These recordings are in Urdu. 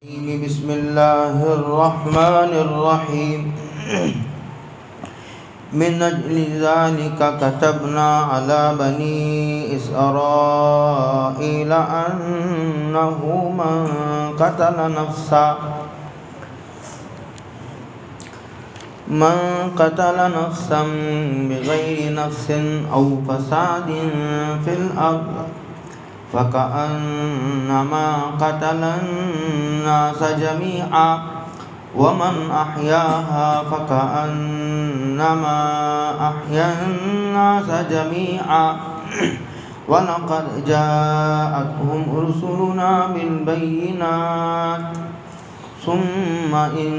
بسم الله الرحمن الرحيم من أجل ذلك كتبنا على بني إسرائيل أنه من قتل نفسا بغير نفس أو فساد في الأرض فكأنما قتل الناس جميعا ومن أحياها فكأنما أحيا الناس جميعا ولقد جاءتهم رسلنا بالبينات ثم إن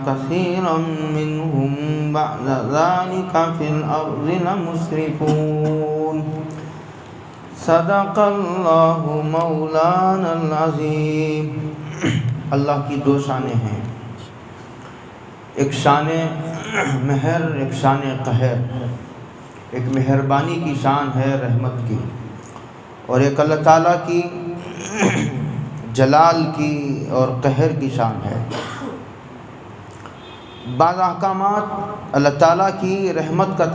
كثيرا منهم بعد ذلك في الأرض لمسرفون صدق اللہ مولانا العظیم۔ اللہ کی دو شانیں ہیں، ایک شان مہر، ایک شان قہر۔ ایک مہربانی کی شان ہے، رحمت کی، اور ایک اللہ تعالیٰ کی جلال کی اور قہر کی شان ہے۔ بعض احکامات اللہ تعالیٰ کی رحمت کا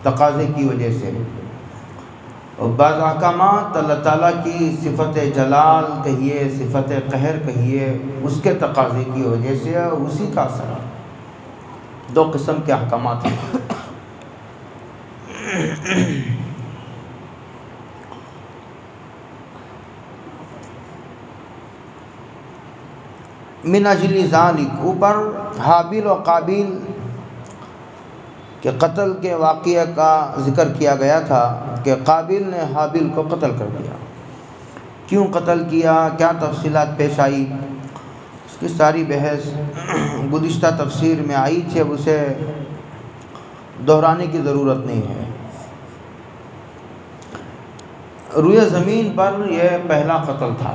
تقاضے کی وجہ سے، اور بعض احکامات اللہ تعالیٰ کی صفت جلال کہیے، صفت قہر کہیے، اس کے تقاضے کی وجہ سے اسی کا اثر۔ دو قسم کے احکامات ہیں۔ من اجل ذالک، اوپر حابیل و قابیل کے قتل کے واقعہ کا ذکر کیا گیا تھا کہ قابیل نے حابیل کو قتل کر دیا۔ کیوں قتل کیا، کیا تفصیلات پیش آئی، اس کی ساری بحث گزشتہ تفسیر میں آئی تھی، اب اسے دہرانے کی ضرورت نہیں ہے۔ روئے زمین پر یہ پہلا قتل تھا۔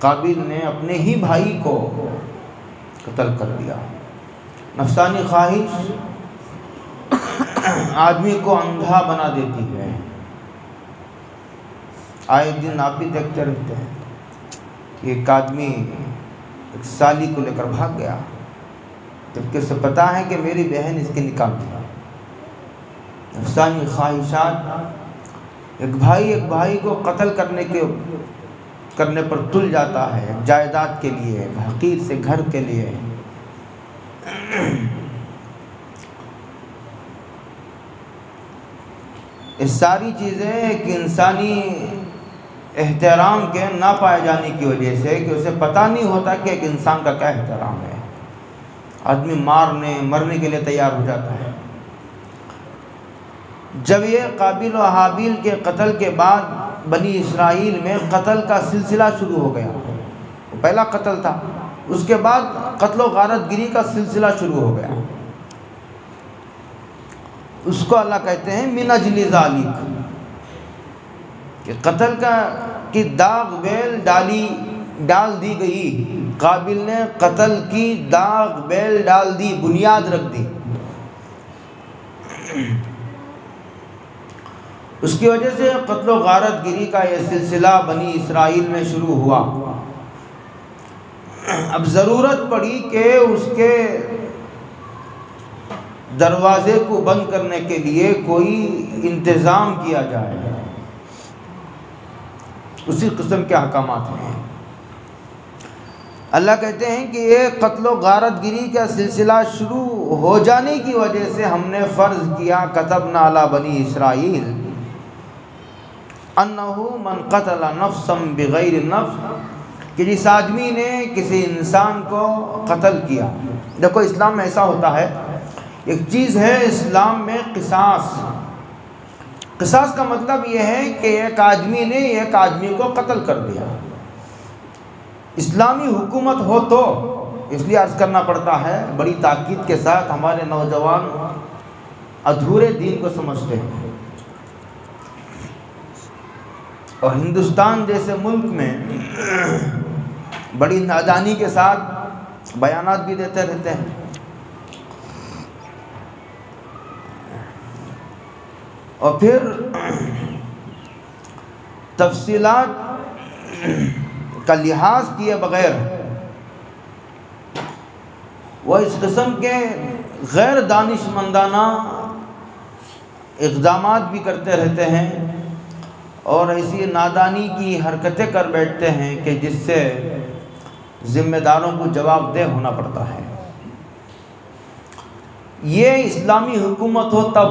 قابیل نے اپنے ہی بھائی کو قتل کر دیا۔ نفسانی خواہش آدمی کو اندھا بنا دیتی ہے۔ آئے دن آپ بھی دیکھتے رہتے ہیں کہ ایک آدمی ایک سالی کو لے کر بھاگ گیا، جبکہ اسے پتا ہے کہ میری بہن اس کے نکاح میں ہے۔ نفسانی خواہشات، ایک بھائی کو قتل کرنے پر تل جاتا ہے، جائیداد کے لیے، حقیر سے گھر کے لیے۔ یہ ساری چیزیں ایک انسانی احترام کے نہ پائے جانے کی وجہ سے، کہ اسے پتہ نہیں ہوتا کہ ایک انسان کا کیا احترام ہے۔ آدمی مرنے کے لیے تیار ہو جاتا ہے۔ جب یہ قابیل و حابیل کے قتل کے بعد بنی اسرائیل میں قتل کا سلسلہ شروع ہو گیا، وہ پہلا قتل تھا، اس کے بعد قتل و غارت گری کا سلسلہ شروع ہو گیا۔ اس کو اللہ کہتے ہیں من اجل ذالک، کہ قتل کی داغ بیل ڈال دی گئی۔ قابیل نے قتل کی داغ بیل ڈال دی، بنیاد رکھ دی۔ اس کی وجہ سے قتل و غارت گری کا یہ سلسلہ بنی اسرائیل میں شروع ہوا۔ اب ضرورت پڑی کہ اس کے دروازے کو بند کرنے کے لیے کوئی انتظام کیا جائے۔ اسی قسم کے احکامات ہیں۔ اللہ کہتے ہیں کہ یہ قتل و غارت گری کا سلسلہ شروع ہو جانے کی وجہ سے ہم نے فرض کیا، کتبنا علی بنی اسرائیل انہ من قتل نفسا بغیر نفس، کہ جس آدمی نے کسی انسان کو قتل کیا۔ دیکھو اسلام میں ایسا ہوتا ہے، ایک چیز ہے اسلام میں قصاص۔ قصاص کا مطلب یہ ہے کہ ایک آدمی نے ایک آدمی کو قتل کر دیا۔ اسلامی حکومت ہو تو، اس لیے عرض کرنا پڑتا ہے بڑی تاکید کے ساتھ، ہمارے نوجوان ادھورے دین کو سمجھتے ہیں، اور ہندوستان جیسے ملک میں بڑی نادانی کے ساتھ بیانات بھی دیتے رہتے ہیں۔ اور پھر تفصیلات کا لحاظ کیے بغیر وہ اس قسم کے غیر دانشمندانہ اقدامات بھی کرتے رہتے ہیں اور ایسی نادانی کی حرکتیں کر بیٹھتے ہیں کہ جس سے ذمہ داروں کو جواب دہ ہونا پڑتا ہے۔ یہ اسلامی حکومت ہو تب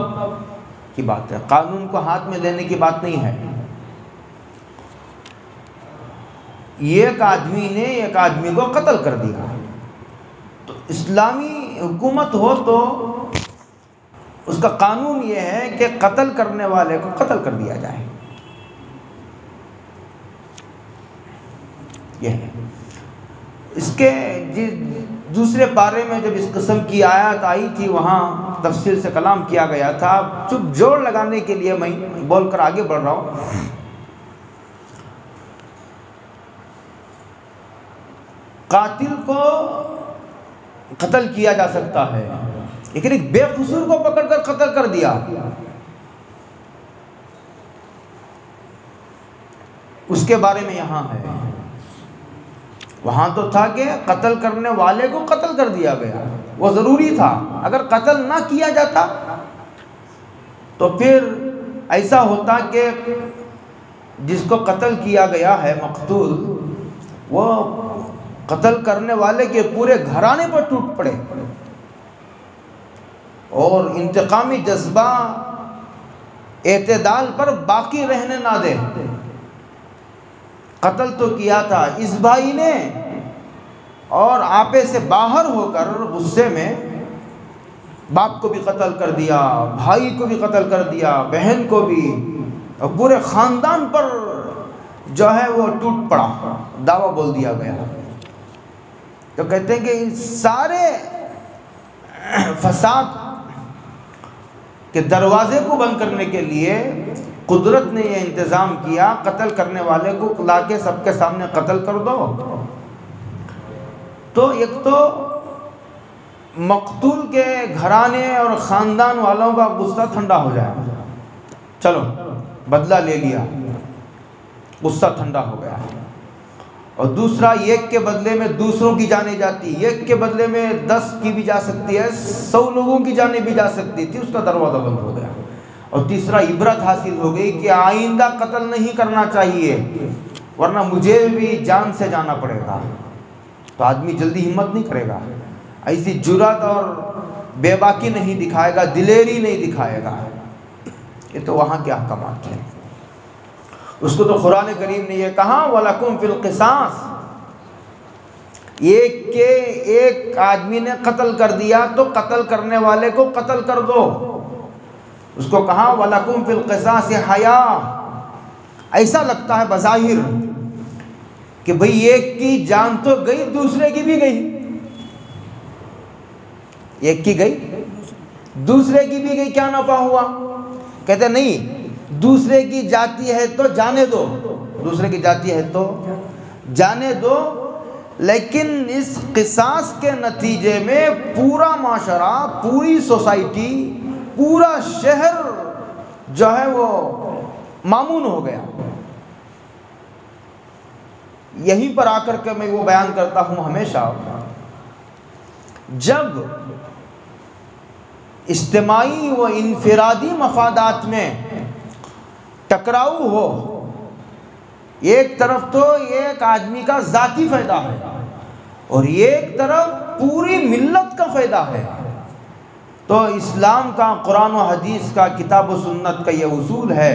کی بات ہے، قانون کو ہاتھ میں لینے کی بات نہیں ہے۔ ایک آدمی نے ایک آدمی کو قتل کر دیا، تو اسلامی حکومت ہو تو اس کا قانون یہ ہے کہ قتل کرنے والے کو قتل کر دیا جائے۔ یہ ہے اس کے دوسرے پارے میں جب اس قسم کی آیات آئی تھی وہاں تفصیل سے کلام کیا گیا تھا۔ چپ جوڑ لگانے کے لیے میں بول کر آگے بڑھ رہا ہوں۔ قاتل کو قتل کیا جا سکتا ہے، لیکن ایک بے قصور کو پکڑ کر قتل کر دیا، اس کے بارے میں یہاں ہے۔ وہاں تو تھا کہ قتل کرنے والے کو قتل کر دیا گیا، وہ ضروری تھا۔ اگر قتل نہ کیا جاتا تو پھر ایسا ہوتا کہ جس کو قتل کیا گیا ہے مقتول، وہ قتل کرنے والے کے پورے گھرانے پر ٹوٹ پڑے اور انتقامی جذبہ اعتدال پر باقی رہنے نہ دے۔ قتل تو کیا تھا اس بھائی نے، اور آپے سے باہر ہو کر غصے میں باپ کو بھی قتل کر دیا، بھائی کو بھی قتل کر دیا، بہن کو بھی، اور پورے خاندان پر جو ہے وہ ٹوٹ پڑا، دعویٰ بول دیا گیا۔ تو کہتے ہیں کہ سارے فساد کے دروازے کو بند کرنے کے لیے قدرت نے یہ انتظام کیا، قتل کرنے والے کو لا کے سب کے سامنے قتل کر دو۔ تو ایک تو مقتول کے گھرانے اور خاندان والوں کا غصہ ٹھنڈا ہو جائے، چلو بدلہ لے لیا، غصہ ٹھنڈا ہو گیا۔ اور دوسرا، ایک کے بدلے میں دوسروں کی جانیں جاتی، ایک کے بدلے میں 10 کی بھی جا سکتی ہے، 100 لوگوں کی جانیں بھی جا سکتی تھی، اس کا دروازہ بند ہو گیا۔ اور تیسرا، عبرت حاصل ہو گئی کہ آئندہ قتل نہیں کرنا چاہیے ورنہ مجھے بھی جان سے جانا پڑے گا۔ تو آدمی جلدی ہمت نہیں کرے گا، ایسی جرات اور بے باکی نہیں دکھائے گا، دلیری نہیں دکھائے گا۔ یہ تو وہاں کے احکامات ہیں۔ اس کو تو قرآن کریم نے یہ کہا وَلَكُمْ فِي الْقِصَاصِ، ایک آدمی نے قتل کر دیا تو قتل کرنے والے کو قتل کر دو۔ اس کو کہا وَلَكُمْ فِي الْقِصَاصِ حَيَاةٌ۔ ایسا لگتا ہے بظاہر کہ بھئی ایک کی جان تو گئی، دوسرے کی بھی گئی، ایک کی گئی دوسرے کی بھی گئی، کیا نفع ہوا؟ کہتے نہیں، دوسرے کی جاتی ہے تو جانے دو، دوسرے کی جاتی ہے تو جانے دو، لیکن اس قصاص کے نتیجے میں پورا معاشرہ، پوری سوسائٹی، پورا شہر جو ہے وہ مامون ہو گیا۔ یہیں پر آ کر کے میں وہ بیان کرتا ہوں ہمیشہ، جب اجتماعی و انفرادی مفادات میں ٹکراؤ ہو، ایک طرف تو ایک آدمی کا ذاتی فائدہ ہے اور ایک طرف پوری ملت کا فائدہ ہے، تو اسلام کا، قرآن و حدیث کا، کتاب و سنت کا یہ اصول ہے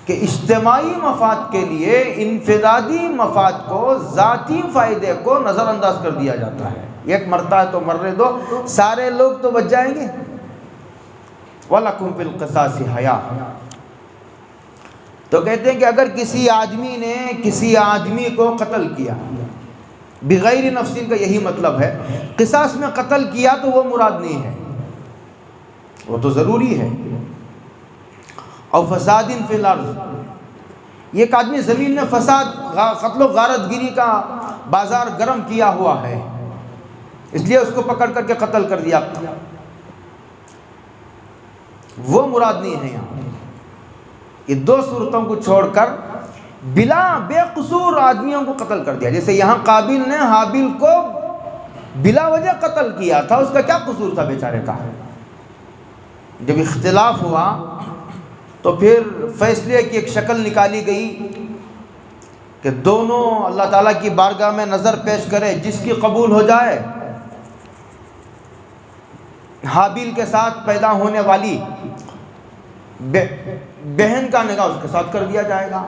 کہ اجتماعی مفاد کے لیے انفرادی مفاد کو، ذاتی فائدے کو نظر انداز کر دیا جاتا ہے۔ ایک مرتا ہے تو مرنے دو، سارے لوگ تو بچ جائیں گے۔ وَلَكُمْ فِي الْقِصَاصِ حَيَاةٌ۔ تو کہتے ہیں کہ اگر کسی آدمی نے کسی آدمی کو قتل کیا بغیر نفس کا، یہی مطلب ہے، قصاص میں قتل کیا تو وہ مراد نہیں ہے، وہ تو ضروری ہے۔ اور فساد فی الارض، ایک آدمی زمین میں فساد، قتل و غارت گیری کا بازار گرم کیا ہوا ہے، اس لیے اس کو پکڑ کر کے قتل کر دیا، وہ مراد نہیں ہے یہاں۔ یہ دو صورتوں کو چھوڑ کر بلا بے قصور آدمیوں کو قتل کر دیا، جیسے یہاں قابیل نے حابیل کو بلا وجہ قتل کیا تھا، اس کا کیا قصور تھا بیچارے کا؟ جب اختلاف ہوا تو پھر فیصلے کی ایک شکل نکالی گئی کہ دونوں اللہ تعالیٰ کی بارگاہ میں نظر پیش کرے، جس کی قبول ہو جائے حابیل کے ساتھ پیدا ہونے والی بہن کا نکاح اس کے ساتھ کر دیا جائے گا۔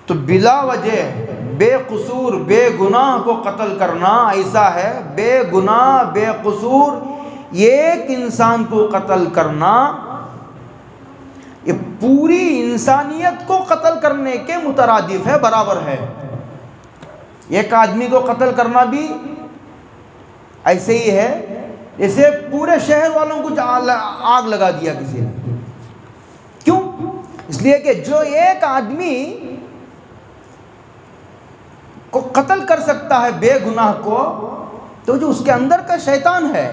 تو بلا وجہ بے قصور بے گناہ کو قتل کرنا ایسا ہے، بے گناہ بے قصور ایک انسان کو قتل کرنا یہ پوری انسانیت کو قتل کرنے کے مترادف ہے، برابر ہے۔ ایک آدمی کو قتل کرنا بھی ایسے ہی ہے جیسے پورے شہر والوں کو آگ لگا دیا کسی نے۔ کیوں؟ اس لیے کہ جو ایک آدمی کو قتل کر سکتا ہے بے گناہ کو، تو جو اس کے اندر کا شیطان ہے،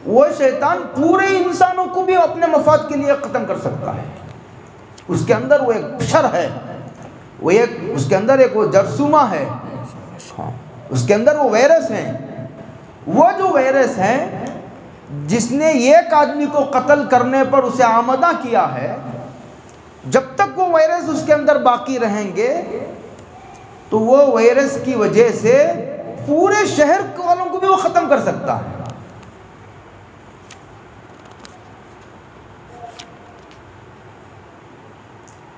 وہ شیطان پورے انسانوں کو بھی اپنے مفاد کے لیے ختم کر سکتا ہے۔ اس کے اندر وہ ایک شر ہے، وہ ایک اس کے اندر ایک وہ جرثومہ ہے، اس کے اندر وہ وائرس ہیں۔ وہ جو وائرس ہیں جس نے ایک آدمی کو قتل کرنے پر اسے آمادہ کیا ہے، جب تک وہ وائرس اس کے اندر باقی رہیں گے تو وہ وائرس کی وجہ سے پورے شہر والوں کو بھی وہ ختم کر سکتا ہے۔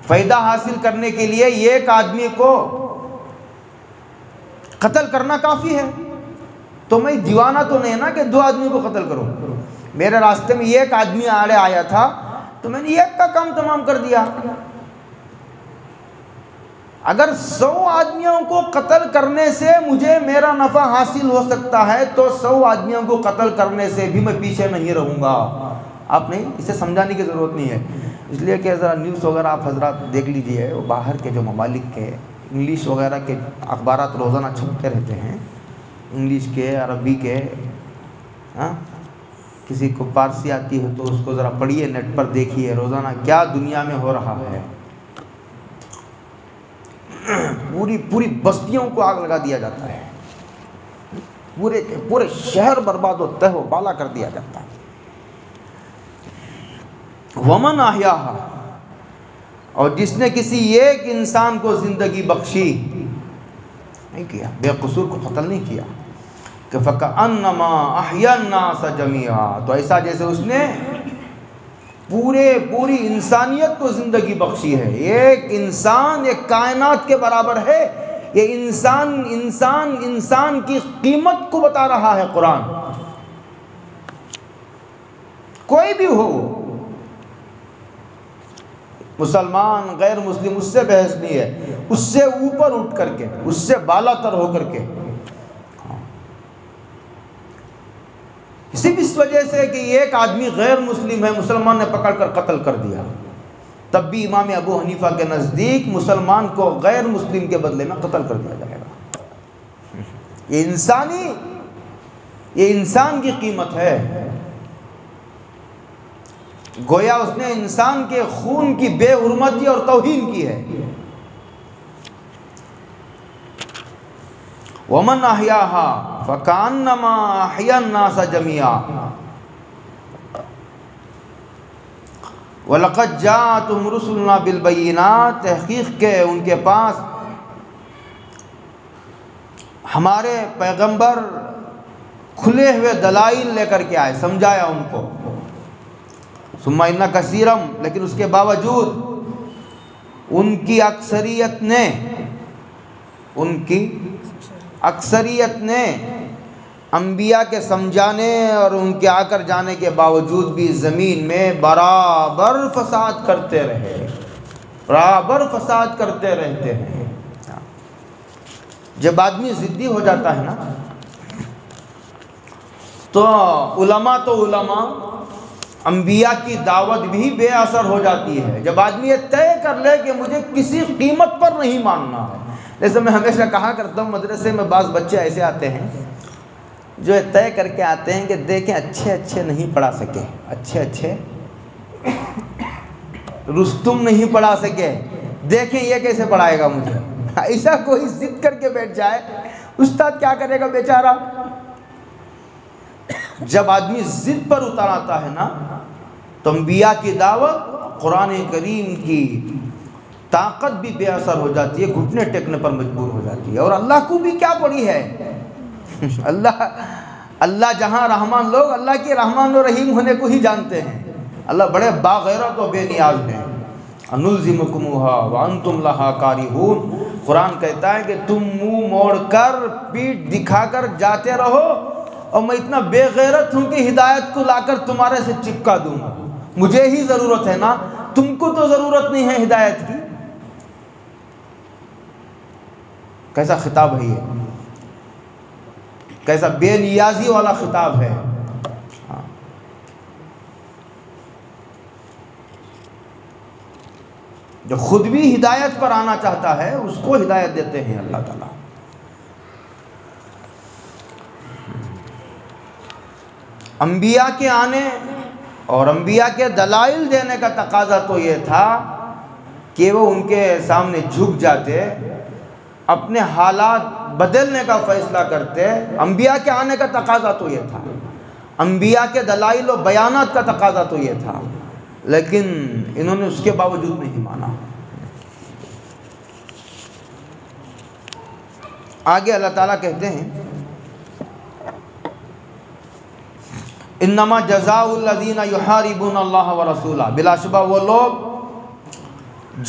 فائدہ حاصل کرنے کے لیے ایک آدمی کو قتل کرنا کافی ہے۔ تو میں دیوانہ تو نہیں ہے نا کہ 2 آدمی کو قتل کروں۔ میرے راستے میں ایک آدمی آیا تھا تو میں نے ایک کا کام تمام کر دیا۔ اگر 100 آدمیوں کو قتل کرنے سے مجھے میرا نفع حاصل ہو سکتا ہے تو 100 آدمیوں کو قتل کرنے سے بھی میں پیچھے نہیں رہوں گا۔ آپ نہیں، اسے سمجھانے کی ضرورت نہیں ہے، اس لیے کہ ذرا نیوز وغیرہ آپ حضرات دیکھ لیجئے، وہ باہر کے جو ممالک کے انگلش وغیرہ کے اخبارات روزانہ چھپتے رہتے ہیں، انگلش کے، عربی کے، کسی کو پارسی آتی ہے تو اس کو ذرا پڑھیے، نیٹ پر دیکھیے روزانہ کیا دنیا میں ہو رہا ہے۔ پوری بستیوں کو آگ لگا دیا جاتا ہے، پورے شہر برباد و تہ و بالا کر دیا جاتا ہے۔ ومن احیاہا، اور جس نے کسی ایک انسان کو زندگی بخشی، نہیں کیا، بے قصور کو قتل نہیں کیا، کہ فکأنما احیا الناس جمیعا، تو ایسا جیسے اس نے پوری انسانیت کو زندگی بخشی ہے۔ ایک انسان ایک کائنات کے برابر ہے۔ یہ انسان کی قیمت کو بتا رہا ہے قرآن۔ کوئی بھی ہو، مسلمان غیر مسلم، اس سے بحث نہیں ہے، اس سے اوپر اٹھ کر کے، اس سے بالا تر ہو کر کے، صرف اس وجہ سے کہ ایک آدمی غیر مسلم ہے، مسلمان نے پکڑ کر قتل کر دیا، تب بھی امام ابو حنیفہ کے نزدیک مسلمان کو غیر مسلم کے بدلے میں قتل کر دیا جائے گا۔ یہ انسان کی قیمت ہے۔ گویا اس نے انسان کے خون کی بے حرمتی اور توہین کی ہے۔ ومن احیاہا فکأنما احیا الناس جمیعا وَلَقَدْ جَاءَتْهُمْ رُسُلُنَا بِالْبَيِّنَاتِ، تحقیق کے ان کے پاس ہمارے پیغمبر کھلے ہوئے دلائل لے کر کے آئے، سمجھایا ان کو۔ ثُمَّ إِنَّ كَثِيرًا، لیکن اس کے باوجود ان کی اکثریت نے انبیاء کے سمجھانے اور ان کے آ کر جانے کے باوجود بھی زمین میں برابر فساد کرتے رہے، برابر فساد کرتے رہتے ہیں۔ جب آدمی ضدی ہو جاتا ہے نا تو علماء انبیاء کی دعوت بھی بے اثر ہو جاتی ہے۔ جب آدمی یہ طے کر لے کہ مجھے کسی قیمت پر نہیں ماننا ہے، جیسے میں ہمیشہ کہا کرتا ہوں، مدرسے میں بعض بچے ایسے آتے ہیں جو طے کر کے آتے ہیں کہ دیکھیں اچھے نہیں پڑھا سکے، اچھے رستم نہیں پڑھا سکے، دیکھیں یہ کیسے پڑھائے گا مجھے۔ ایسا کوئی ضد کر کے بیٹھ جائے، استاد کیا کرے گا بیچارہ؟ جب آدمی ضد پر اتر آتا ہے نا تو انبیاء کی دعوت، قرآن کریم کی طاقت بھی بے اثر ہو جاتی ہے، گھٹنے ٹیکنے پر مجبور ہو جاتی ہے۔ اور اللہ کو بھی کیا پڑی ہے، اللہ جہاں رحمان لوگ اللہ کے رحمان و رحیم ہونے کو ہی جانتے ہیں۔ اللہ بڑے باغیرت و بے نیاز ہیں۔ انلزمکموها وانتم لها کارہون، قرآن کہتا ہے کہ تم منہ موڑ کر پیٹھ دکھا کر جاتے رہو اور میں اتنا بے غیرت ہوں کہ ہدایت کو لا کر تمہارے سے چپکا دوں گا۔ مجھے ہی ضرورت ہے نا، تم کو تو ضرورت نہیں ہے ہدایت کی۔ کیسا خطاب ہے یہ، کیسا بے نیازی والا خطاب ہے۔ جو خود بھی ہدایت پر آنا چاہتا ہے اس کو ہدایت دیتے ہیں اللہ تعالیٰ۔ انبیاء کے آنے اور انبیاء کے دلائل دینے کا تقاضا تو یہ تھا کہ وہ ان کے سامنے جھک جاتے، اپنے حالات بدلنے کا فیصلہ کرتے۔ انبیاء کے آنے کا تقاضا تو یہ تھا، انبیاء کے دلائل و بیانات کا تقاضا تو یہ تھا، لیکن انہوں نے اس کے باوجود نہیں مانا۔ آگے اللہ تعالیٰ کہتے ہیں انما جزاء الذین یحاربون اللہ ورسولہ، بلا شبہ وہ لوگ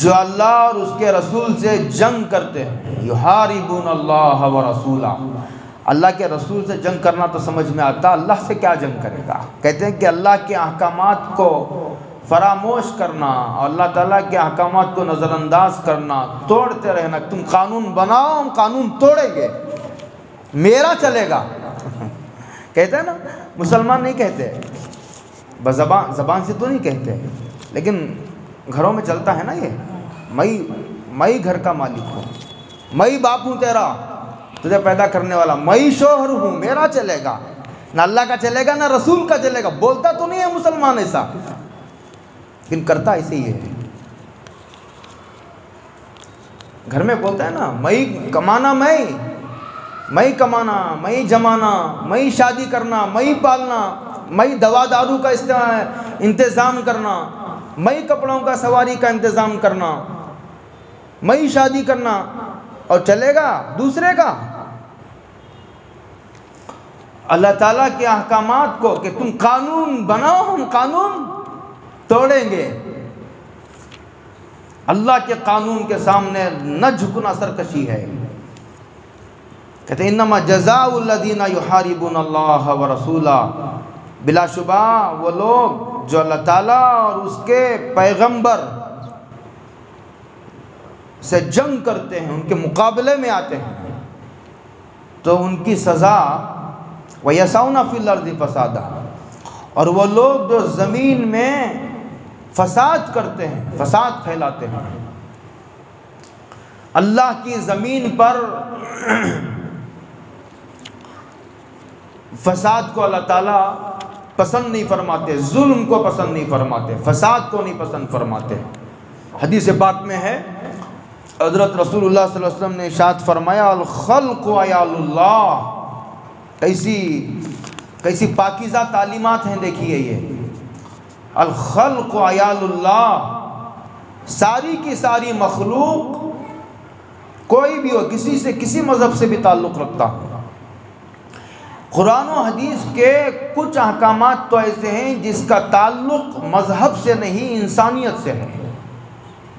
جو اللہ اور اس کے رسول سے جنگ کرتے ہیں۔ یحاربون اللہ ورسولہ، اللہ کے رسول سے جنگ کرنا تو سمجھ میں آتا، اللہ سے کیا جنگ کرے گا؟ کہتے ہیں کہ اللہ کے احکامات کو فراموش کرنا اور اللہ تعالیٰ کے احکامات کو نظر انداز کرنا، توڑتے رہنا۔ تم قانون بناؤ، ہم قانون توڑیں گے، میرا چلے گا۔ کہتے ہیں نا، مسلمان نہیں کہتے، زبان سے تو نہیں کہتے، لیکن گھروں میں چلتا ہے نا یہ، میں گھر کا مالک ہوں، میں باپ ہوں تیرا، تجھے پیدا کرنے والا، میں شوہر ہوں، میرا چلے گا، نہ اللہ کا چلے گا نہ رسول کا چلے گا۔ بولتا تو نہیں ہے مسلمان ایسا، لیکن کرتا ایسے ہی ہے۔ گھر میں بولتا ہے نا، میں کمانا، میں کمانا، میں جمانا، میں شادی کرنا، میں پالنا، میں دوا دارو کا انتظام کرنا، میں کپڑوں کا سواری کا انتظام کرنا، میں شادی کرنا، اور چلے گا دوسرے کا۔ اللہ تعالیٰ کے احکامات کو کہ تم قانون بناؤ، ہم قانون توڑیں گے۔ اللہ کے قانون کے سامنے نہ جھکنا سرکشی ہے۔ کہتے ہیں انما جزاء الذین یحاربون اللہ ورسولہ، بلا شبہ وہ لوگ جو اللہ تعالیٰ اور اس کے پیغمبر سے جنگ کرتے ہیں، ان کے مقابلے میں آتے ہیں، تو ان کی سزا وَيَسَعُونَ فِي الْأَرْضِ فَسَادًا، اور وہ لوگ جو زمین میں فساد کرتے ہیں، فساد پھیلاتے ہیں۔ اللہ کی زمین پر فساد کو اللہ تعالیٰ پسند نہیں فرماتے، ظلم کو پسند نہیں فرماتے، فساد کو نہیں پسند فرماتے۔ حدیث پاک میں ہے، حضرت رسول اللہ صلی اللہ علیہ وسلم نے ارشاد فرمایا الخلق عیال اللہ۔ کیسی پاکیزہ تعلیمات ہیں، دیکھیے یہ الخلق عیال اللہ، ساری کی ساری مخلوق، کوئی بھی ہو، کسی سے کسی مذہب سے بھی تعلق رکھتا ہو، قرآن و حدیث کے کچھ احکامات تو ایسے ہیں جس کا تعلق مذہب سے نہیں انسانیت سے ہے۔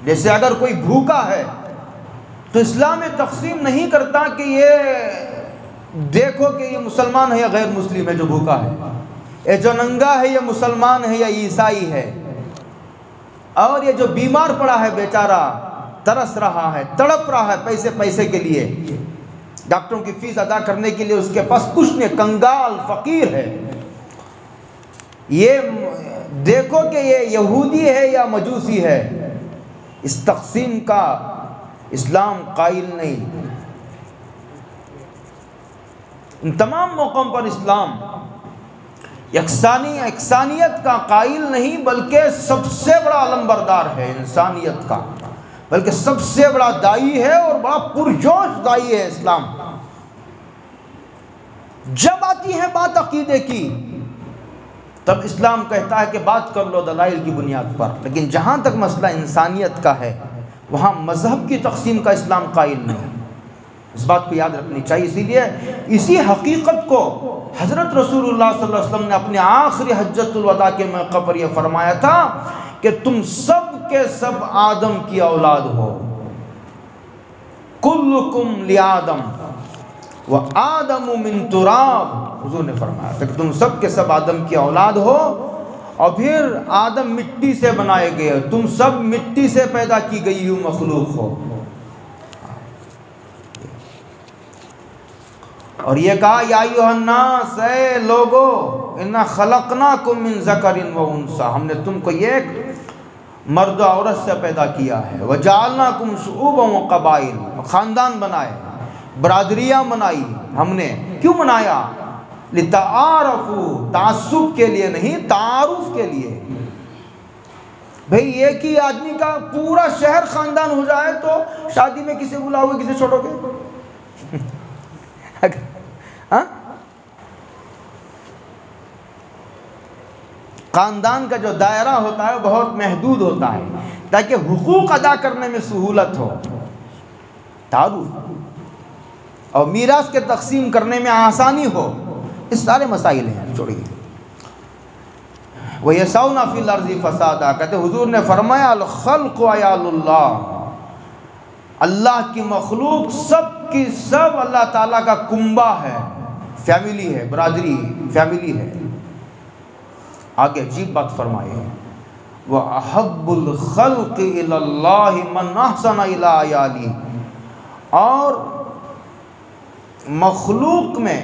جیسے اگر کوئی بھوکا ہے تو اسلام تقسیم نہیں کرتا کہ یہ دیکھو کہ یہ مسلمان ہے یا غیر مسلم ہے جو بھوکا ہے، یہ جو ننگا ہے یہ مسلمان ہے یا عیسائی ہے، اور یہ جو بیمار پڑا ہے بیچارہ ترس رہا ہے، تڑپ رہا ہے پیسے کے لیے، ڈاکٹروں کی فیس ادا کرنے کے لیے اس کے پاس کچھ نہیں، کنگال فقیر ہے، یہ دیکھو کہ یہ یہودی ہے یا مجوسی ہے۔ اس تقسیم کا اسلام قائل نہیں۔ ان تمام موقعوں پر اسلام یکسانیت کا قائل نہیں، بلکہ سب سے بڑا علمبردار ہے انسانیت کا، بلکہ سب سے بڑا دائی ہے اور بڑا پرجوش دائی ہے اسلام۔ جب آتی ہے بات عقیدے کی تب اسلام کہتا ہے کہ بات کر لو دلائل کی بنیاد پر، لیکن جہاں تک مسئلہ انسانیت کا ہے وہاں مذہب کی تقسیم کا اسلام قائل نہیں۔ اس بات کو یاد رکھنی چاہیے۔ اسی لیے اسی حقیقت کو حضرت رسول اللہ صلی اللہ علیہ وسلم نے اپنے آخری حجۃ الوداع کے موقع پر یہ فرمایا تھا کہ تم سب کے سب آدم کی اولاد ہو، کلکم لآدم وآدم من تراب۔ حضور نے فرمایا تھا کہ تم سب کے سب آدم کی اولاد ہو، اور پھر آدم مٹی سے بنائے گئے، تم سب مٹی سے پیدا کی گئی ہوئی مخلوق ہو۔ اور یہ کہا یا ایھا الناس، اے لوگو، انا خلقناکم من ذکر و انثی، ہم نے تم کو ایک مرد و عورت سے پیدا کیا ہے، وجعلناکم شعوبا و قبائل، خاندان بنائے، برادریاں بنائی ہم نے۔ کیوں بنایا؟ لتعارفوا، تعصب کے لیے نہیں، تعارف کے لیے۔ بھئی ایک ہی آدمی کا پورا شہر خاندان ہو جائے تو شادی میں کسے بلاؤ گے، کسے چھوڑو گے؟ خاندان کا جو دائرہ ہوتا ہے بہت محدود ہوتا ہے تاکہ حقوق ادا کرنے میں سہولت ہو، تعارف، اور میراث کے تقسیم کرنے میں آسانی ہو۔ اس سارے مسائل ہیں، چھوڑیے۔ وَيَسَعُونَ فِي الْأَرْضِ فَسَادًا، کہتے حضور نے فرمایا الخلق عیال اللہ، اللہ کی مخلوق سب کی سب اللہ تعالیٰ کا کنبہ ہے، فیملی ہے، برادری، فیملی ہے۔ آگے عجیب بات فرمائی ہے، وَأَحَبُّ الْخَلْقِ إِلَى اللَّهِ مَنْ أَحْسَنَ إِلَىٰ عَيَالِهِ، اور مخلوق میں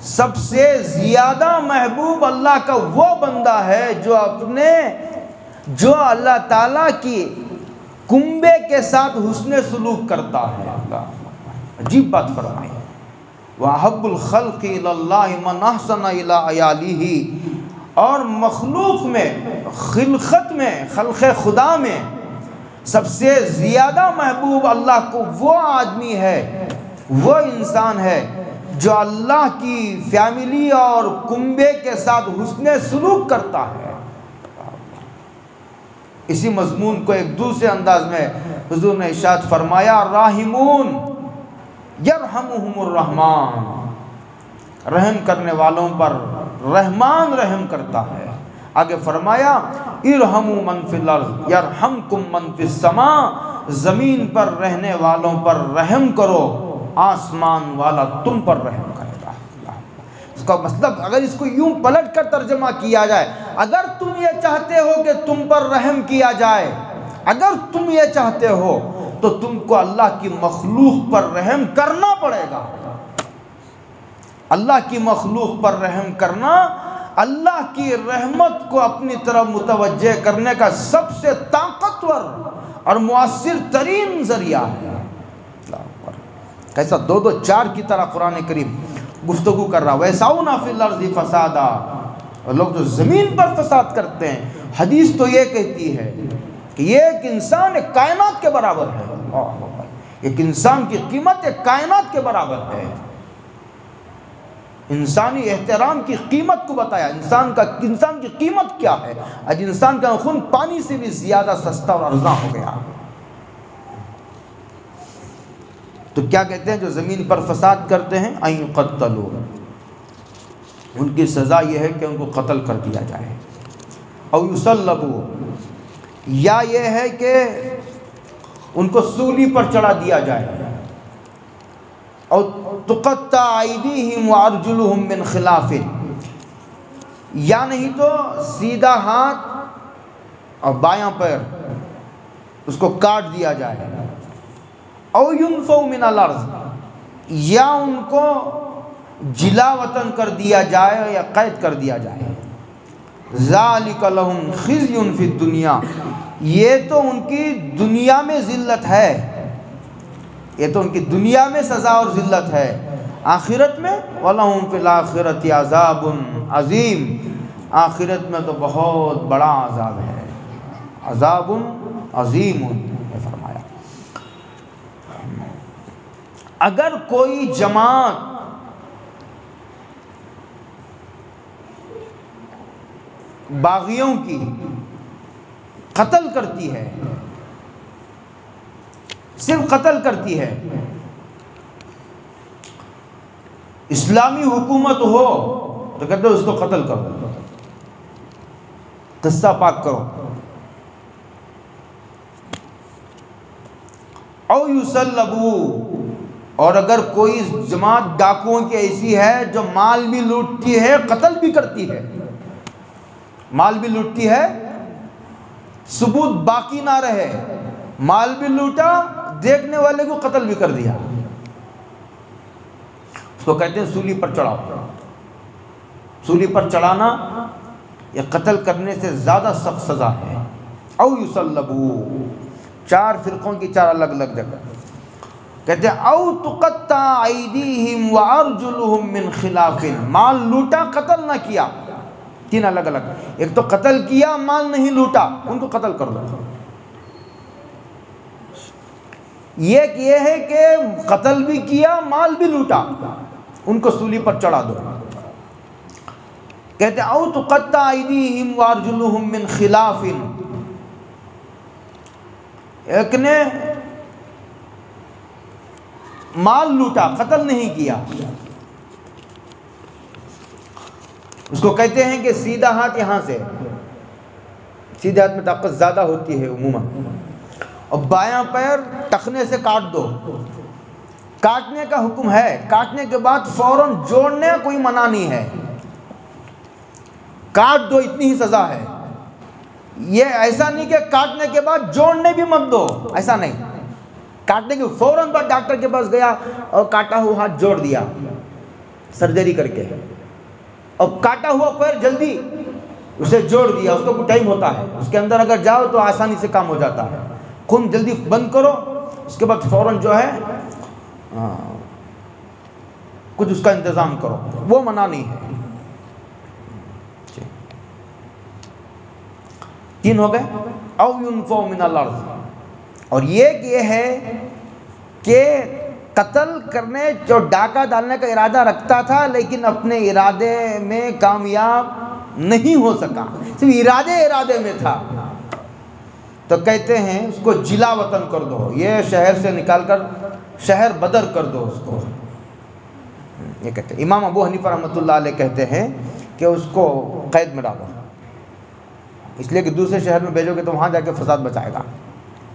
سب سے زیادہ محبوب اللہ کا وہ بندہ ہے جو اللہ تعالیٰ کی کنبے کے ساتھ حسن سلوک کرتا ہے۔ عجیب بات فرمائی، وَأَحَبُّ الْخَلْقِ إِلَى اللَّهِ مَنْ أَحْسَنَ إِلَىٰ عَيَالِهِ، اور مخلوق میں، خلقت میں، خلق خدا میں سب سے زیادہ محبوب اللہ کو وہ آدمی ہے، وہ انسان ہے جو اللہ کی فیملی اور کنبے کے ساتھ حسن سلوک کرتا ہے۔ اسی مضمون کو ایک دوسرے انداز میں حضور نے ارشاد فرمایا، راحمون یرحمہم الرحمن، رحم کرنے والوں پر رحمان رحم کرتا ہے۔ آگے فرمایا ارحموا من فی الارض یرحمکم من فی السماء، زمین پر رہنے والوں پر رحم کرو، آسمان والا تم پر رحم کرے گا۔ اس کا مطلب اگر اس کو یوں پلٹ کر ترجمہ کیا جائے، اگر تم یہ چاہتے ہو کہ تم پر رحم کیا جائے، اگر تم یہ چاہتے ہو تو تم کو اللہ کی مخلوق پر رحم کرنا پڑے گا۔ اللہ کی مخلوق پر رحم کرنا اللہ کی رحمت کو اپنی طرف متوجہ کرنے کا سب سے طاقتور اور مؤثر ترین ذریعہ ہے۔ کیسا دو دو چار کی طرح قرآن کریم گفتگو کر رہا ہے۔ وَيَسْعَوْنَ فِي الْأَرْضِ فَسَادًا، اور لوگ جو زمین پر فساد کرتے ہیں، حدیث تو یہ کہتی ہے کہ یہ ایک انسان ایک کائنات کے برابر ہے، ایک انسان کی قیمت ایک کائنات کے برابر ہے۔ انسانی احترام کی قیمت کو بتایا، انسان کی قیمت کیا ہے۔ آج انسان کا خون پانی سے بھی زیادہ سستا اور ارزاں ہو گیا۔ تو کیا کہتے ہیں جو زمین پر فساد کرتے ہیں، اَن يُقَتَّلُوا، ان کی سزا یہ ہے کہ ان کو قتل کر دیا جائے، او يُصَلَّبُوا، یا یہ ہے کہ ان کو سولی پر چڑھا دیا جائے، او تُقَطَّعَ أَيْدِيهِمْ وَأَرْجُلُهُمْ مِنْ خِلَافٍ، یا نہیں تو سیدھا ہاتھ اور بایاں پیر اس کو کاٹ دیا جائے، او يُنْفَوْا مِنَ الْأَرْضِ، یا ان کو جلا وطن کر دیا جائے یا قید کر دیا جائے۔ ذَلِكَ لَهُمْ خِزْيٌ فِي الدُّنْيَا، یہ تو ان کی دنیا میں ذلت ہے، یہ تو ان کی دنیا میں سزا اور ذلت ہے۔ آخرت میں وَلَهُمْ فِي الْآخِرَةِ عَذَابٌ عَظِيمٌ، آخرت میں تو بہت بڑا عذاب ہے، عذاب عظیم نے فرمایا۔ اگر کوئی جماعت باغیوں کی قتل کرتی ہے، صرف قتل کرتی ہے، اسلامی حکومت ہو تو کہتے ہیں اس کو قتل کرو، قصہ پاک کرو، او یسلبو، اور اگر کوئی جماعت ڈاکوؤں کی ایسی ہے جو مال بھی لوٹتی ہے قتل بھی کرتی ہے، مال بھی لوٹتی ہے، ثبوت باقی نہ رہے، مال بھی لوٹا، دیکھنے والے کو قتل بھی کر دیا، اس کو کہتے ہیں سولی پر چڑھاؤ۔ سولی پر چڑھانا یہ قتل کرنے سے زیادہ سخت سزا ہے۔ او یسلبو، چار فرقوں کی چار الگ الگ جگہ کہتے ہیں او تقطع ایدیہم وارجلہم من خلاف، مال لوٹا قتل نہ کیا، تین الگ الگ، ایک تو قتل کیا مال نہیں لوٹا، ان کو قتل کر دو۔ ایک یہ ہے کہ قتل بھی کیا مال بھی لوٹا، ان کو سولی پر چڑھا دو۔ کہتے ہیں او تقطع ایدیہم وارجلہم من خلاف، ایک نے مال لوٹا قتل نہیں کیا، اس کو کہتے ہیں کہ سیدھا ہاتھ یہاں سے، سیدھے ہاتھ میں طاقت زیادہ ہوتی ہے عموماً، اور بایاں پیر ٹخنے سے کاٹ دو، کاٹنے کا حکم ہے، کاٹنے کے بعد فوراً جوڑنے کوئی منع نہیں ہے، کاٹ دو اتنی ہی سزا ہے۔ یہ ایسا نہیں کہ کاٹنے کے بعد جوڑنے بھی مت دو، ایسا نہیں، کاٹنے کے فوراً بعد ڈاکٹر کے پاس گیا اور کاٹا ہوا ہاتھ جوڑ دیا سرجری کر کے، اور کاٹا ہوا پیر جلدی اسے جوڑ دیا، اس کو کوئی ٹائم ہوتا ہے، اس کے اندر اگر جاؤ تو آسانی سے کام ہو جاتا ہے، خون جلدی بند کرو، اس کے بعد فوراً جو ہے کچھ اس کا انتظام کرو، وہ منع نہیں ہے۔ تین ہو گئے، او ينفوا من الارض، اور یہ ہے کہ قتل کرنے جو ڈاکہ ڈالنے کا ارادہ رکھتا تھا لیکن اپنے ارادے میں کامیاب نہیں ہو سکا، صرف ارادے میں تھا، تو کہتے ہیں اس کو جلا وطن کر دو، یہ شہر سے نکال کر شہر بدر کر دو اس کو، یہ کہتے ہیں۔ امام ابو حنیفہ رحمۃ اللہ علیہ کہتے ہیں کہ اس کو قید میں ڈالو، اس لیے کہ دوسرے شہر میں بھیجو گے تو وہاں جا کے فساد بچائے گا،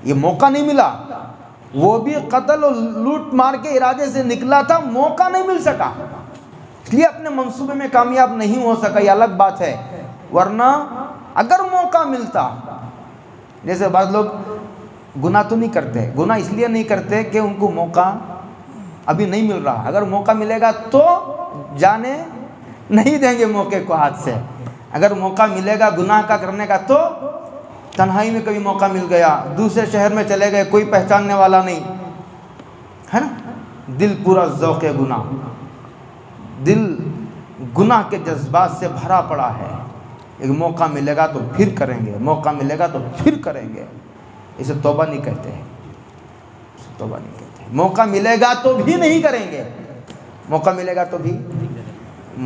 یہ موقع نہیں ملا، وہ بھی قتل اور لوٹ مار کے ارادے سے نکلا تھا، موقع نہیں مل سکا، اس لیے اپنے منصوبے میں کامیاب نہیں ہو سکا، یہ الگ بات ہے، ورنہ اگر موقع ملتا، جیسے بعض لوگ گناہ تو نہیں کرتے، گناہ اس لیے نہیں کرتے کہ ان کو موقع ابھی نہیں مل رہا، اگر موقع ملے گا تو جانے نہیں دیں گے موقع کو ہاتھ سے، اگر موقع ملے گا گناہ کا کرنے کا تو تنہائی میں کبھی موقع مل گیا، دوسرے شہر میں چلے گئے، کوئی پہچاننے والا نہیں ہے نا، دل پورا ذوق گناہ، دل گناہ کے جذبات سے بھرا پڑا ہے، ایک موقع ملے گا تو پھر کریں گے، موقع ملے گا تو پھر کریں گے، اسے توبہ نہیں کہتے ہیں، اسے توبہ نہیں کہتے ہیں، موقع ملے گا تو بھی نہیں کریں گے، موقع ملے گا تو بھی،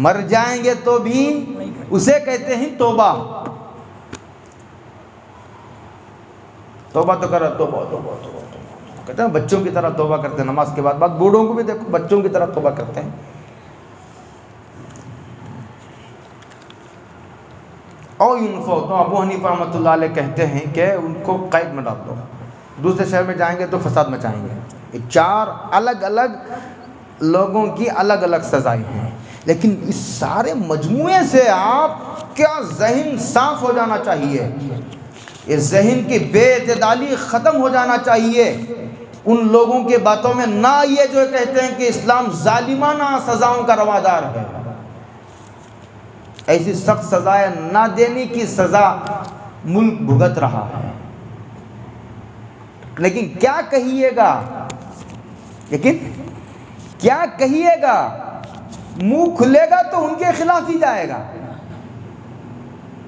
مر جائیں گے تو بھی، اسے کہتے ہیں توبہ، توبہ تو کرا، توبہ کہتے ہیں بچوں کی طرح توبہ کرتے ہیں، نماز کے بعد بوڑھوں کو بھی دیکھو بچوں کی طرح توبہ کرتے ہیں۔ او ينفوا، تو ابو حنیفہ رحمۃ اللہ علیہ کہتے ہیں کہ ان کو قید میں ڈال دو، دوسرے شہر میں جائیں گے تو فساد مچائیں گے، یہ چار الگ الگ لوگوں کی الگ الگ سزائیں ہیں، لیکن اس سارے مجموعے سے آپ کا ذہن صاف ہو جانا چاہیے، یہ ذہن کی بے اعتدالی ختم ہو جانا چاہیے، ان لوگوں کے باتوں میں نہ یہ جو کہتے ہیں کہ اسلام ظالمانہ سزاؤں کا روادار ہے، ایسی سخت سزائیں نہ دینے کی سزا ملک بھگت رہا ہے، لیکن کیا کہیے گا، لیکن کیا کہیے گا؟ منہ کھلے گا تو ان کے خلاف ہی جائے گا.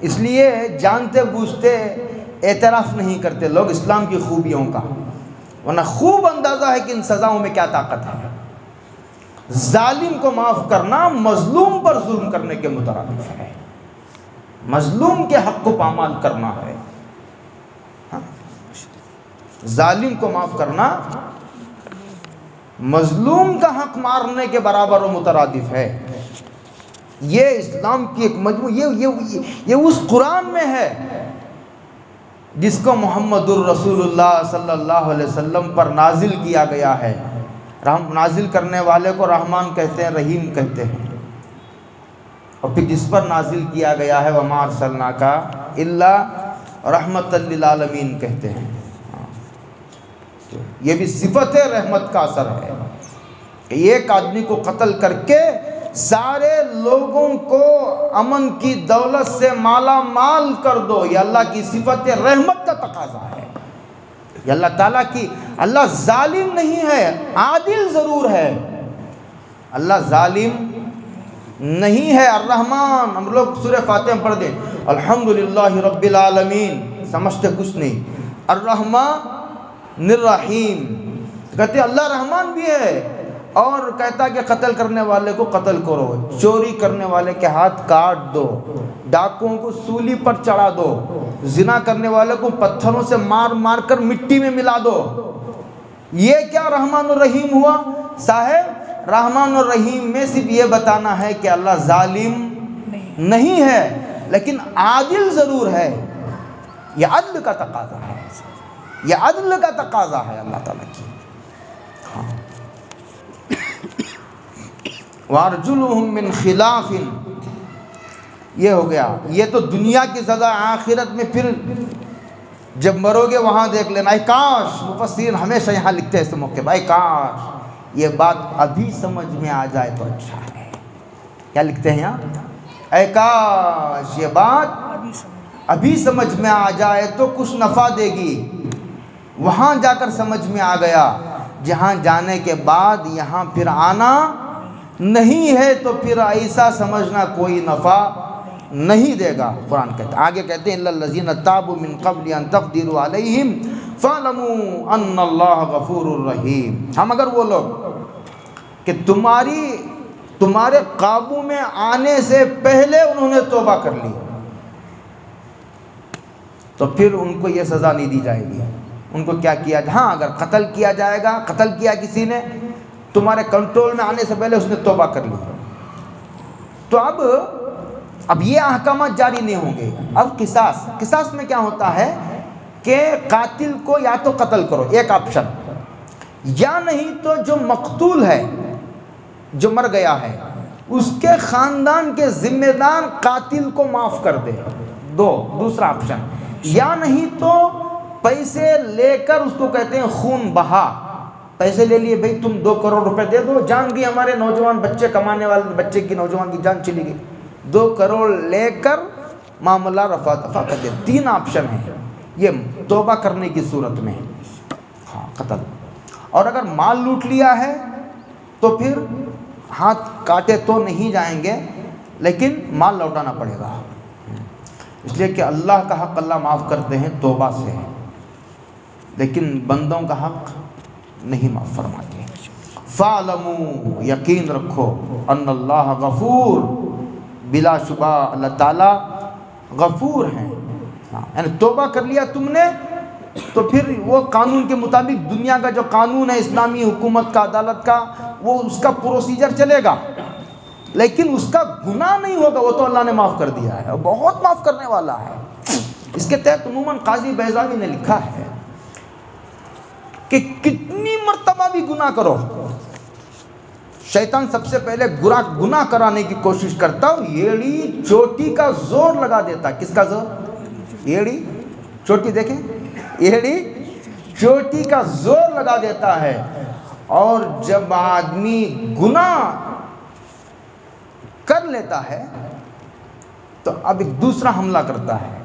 اس لیے جانتے بوجھتے اعتراف نہیں کرتے لوگ اسلام کی خوبیوں کا، ورنہ خوب اندازہ ہے کہ ان سزاؤں میں کیا طاقت ہے. ظالم کو معاف کرنا مظلوم پر ظلم کرنے کے مترادف ہے، مظلوم کے حق کو پامال کرنا ہے. ظالم کو معاف کرنا مظلوم کا حق مارنے کے برابر و مترادف ہے. یہ اسلام کی ایک مجموع، یہ اس قرآن میں ہے جس کو محمد الرسول اللہ صلی اللہ علیہ وسلم پر نازل کیا گیا ہے. نازل کرنے والے کو رحمان کہتے ہیں، رحیم کہتے ہیں، اور پھر جس پر نازل کیا گیا ہے وما ارسلناک الا رحمۃ للعالمین کہتے ہیں. یہ بھی صفت رحمت کا اثر ہے کہ ایک آدمی کو قتل کر کے سارے لوگوں کو امن کی دولت سے مالا مال کر دو. یہ اللہ کی صفت رحمت کا تقاضا ہے. یہ اللہ تعالیٰ کی، اللہ ظالم نہیں ہے، عادل ضرور ہے. اللہ ظالم نہیں ہے. الرحمن، ہم لوگ سورہ فاتحہ میں پڑھ دیں الحمدللہ رب العالمین، سمجھتے کچھ نہیں. الرحمن الرحیم، کہتے ہیں اللہ رحمان بھی ہے، اور کہتا کہ قتل کرنے والے کو قتل کرو، چوری کرنے والے کے ہاتھ کاٹ دو، ڈاکوؤں کو سولی پر چڑھا دو، زنا کرنے والے کو پتھروں سے مار مار کر مٹی میں ملا دو. یہ کیا رحمان الرحیم ہوا؟ صاحب رحمان الرحیم میں صرف یہ بتانا ہے کہ اللہ ظالم نہیں ہے لیکن عادل ضرور ہے. یہ عدل کا تقاضا ہے، یہ عدل کا تقاضا ہے اللہ تعالیٰ کی. وَأَرْجُلُهُم مِّنْ خِلَافٍ، یہ ہو گیا. یہ تو دنیا کی سزا. آخرت میں پھر جب مرو گے وہاں دیکھ لینا. اے کاش، مفسرین ہمیشہ یہاں لکھتے ہیں اس موقع پہ، اے کاش یہ بات ابھی سمجھ میں آ جائے تو اچھا ہے. کیا لکھتے ہیں یہاں؟ اے کاش یہ بات ابھی سمجھ میں آ جائے تو کچھ نفع دے گی. وہاں جا کر سمجھ میں آ گیا، جہاں جانے کے بعد یہاں پھر آنا نہیں ہے تو پھر ایسا سمجھنا کوئی نفع نہیں دے گا. قرآن کہتے ہیں، آگے کہتے ہیں الا الذین تابوا من قبل ان تقدروا علیہم فاعلموا ان اللہ غفور الرحیم. ہم اگر وہ لوگ کہ تمہارے قابو میں آنے سے پہلے انہوں نے توبہ کر لی تو پھر ان کو یہ سزا نہیں دی جائے گی. ان کو کیا کیا؟ ہاں اگر قتل کیا جائے گا، قتل کیا کسی نے تمہارے کنٹرول میں آنے سے پہلے اس نے توبہ کر لی تو اب یہ احکامات جاری نہیں ہوں گے. اب قصاص میں کیا ہوتا ہے کہ قاتل کو یا تو قتل کرو، ایک آپشن، یا نہیں تو جو مقتول ہے، جو مر گیا ہے، اس کے خاندان کے ذمہ دار قاتل کو معاف کر دے. دوسرا آپشن. یا نہیں تو پیسے لے کر، اس کو کہتے ہیں خون بہا، پیسے لے لیے بھئی تم 2 کروڑ روپے دے دو، جان گئی ہمارے نوجوان بچے کمانے والے بچے کی، نوجوان کی جان چلی گئی، 2 کروڑ لے کر معاملہ رفع دفع کر دے. 3 آپشن ہیں یہ توبہ کرنے کی صورت میں. ہاں قتل. اور اگر مال لوٹ لیا ہے تو پھر ہاتھ کاٹے تو نہیں جائیں گے لیکن مال لوٹانا پڑے گا، اس لیے کہ اللہ کا حق اللہ معاف کرتے ہیں توبہ سے، لیکن بندوں کا حق نہیں معاف فرماتے. فَاعْلَمُوا، یقین رکھو، ان اللہ غفور، بلا شبہ اللہ تعالیٰ غفور ہیں. یعنی توبہ کر لیا تم نے تو پھر وہ قانون کے مطابق دنیا کا جو قانون ہے اسلامی حکومت کا، عدالت کا، وہ اس کا پروسیجر چلے گا، لیکن اس کا گناہ نہیں ہوگا. وہ تو اللہ نے معاف کر دیا ہے، بہت معاف کرنے والا ہے. اس کے تحت عموماً قاضی بیضاوی نے لکھا ہے کہ کتنی مرتبہ بھی گناہ کرو، شیطان سب سے پہلے گناہ کرانے کی کوشش کرتا ہوں، ایڑی چوٹی کا زور لگا دیتا. کس کا زور؟ ایڑی چوٹی، دیکھیں ایڑی چوٹی کا زور لگا دیتا ہے. اور جب آدمی گناہ کر لیتا ہے تو اب ایک دوسرا حملہ کرتا ہے،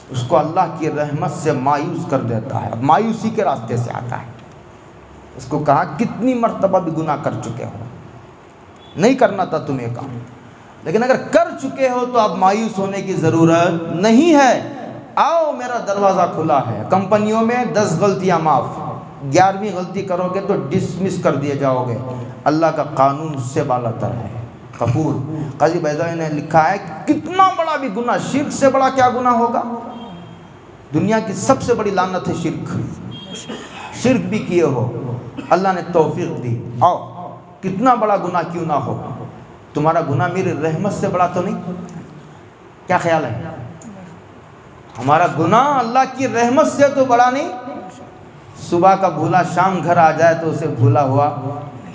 اس کو اللہ کی رحمت سے مایوس کر دیتا ہے، اب مایوسی کے راستے سے آتا ہے. اس کو کہا کتنی مرتبہ بھی گناہ کر چکے ہو، نہیں کرنا تھا تمہیں کام، لیکن اگر کر چکے ہو تو اب مایوس ہونے کی ضرورت نہیں ہے، آؤ میرا دروازہ کھلا ہے۔ کمپنیوں میں 10 غلطیاں معاف، 11ویں غلطی کرو گے تو ڈسمس کر دیے جاؤ گے، اللہ کا قانون اس سے بالا تر ہے۔ غفور، قاضی بیضاوی نے لکھا ہے کتنا بڑا بھی گناہ، شرک سے بڑا کیا گناہ ہوگا؟ دنیا کی سب سے بڑی لعنت ہے شرک، شرک بھی کیے ہو، اللہ نے توفیق دی، آؤ کتنا بڑا گناہ کیوں نہ ہو، تمہارا گناہ میری رحمت سے بڑا تو نہیں؟ کیا خیال ہے؟ ہمارا گناہ اللہ کی رحمت سے تو بڑا نہیں؟ صبح کا بھولا شام گھر آ جائے تو اسے بھولا ہوا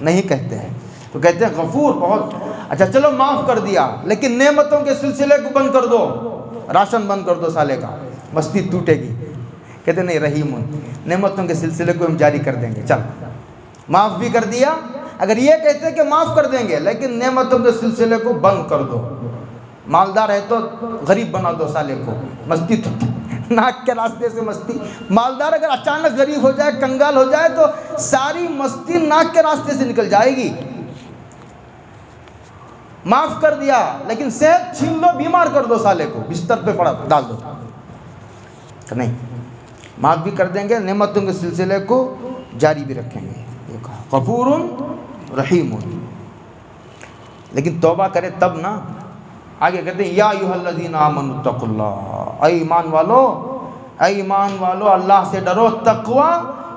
نہیں کہتے ہیں، تو کہتے ہیں غفور بہت اچھا، چلو معاف کر دیا، لیکن نعمتوں کے سلسلے کو بند کر دو، راشن بند کر دو سالے کا، مستی ٹوٹے گی۔ کہتے نہیں رحیم، نعمتوں کے سلسلے کو ہم جاری کر دیں گے، چل معاف بھی کر دیا۔ اگر یہ کہتے کہ معاف کر دیں گے لیکن نعمتوں کے سلسلے کو بند کر دو، مالدار ہے تو غریب بنا دو سالے کو، مستی تو ناک کے راستے سے مستی، مالدار اگر اچانک غریب ہو جائے، کنگال ہو جائے تو ساری مستی ناک کے راستے سے نکل جائے گی۔ معاف کر دیا لیکن صحت چھین لو، بیمار کر دو سالے کو، بستر پہ پڑا ڈال دو، نہیں معاف بھی کر دیں گے، نعمتوں کے سلسلے کو جاری بھی رکھیں گے۔ یہ کہا غفور رحیم، لیکن توبہ کرے تب نا۔ آگے کہتے ہیں یا ایھا الذین آمنوا اتقوا اللہ، اے ایمان والو، اے ایمان والو اللہ سے ڈرو۔ تقوی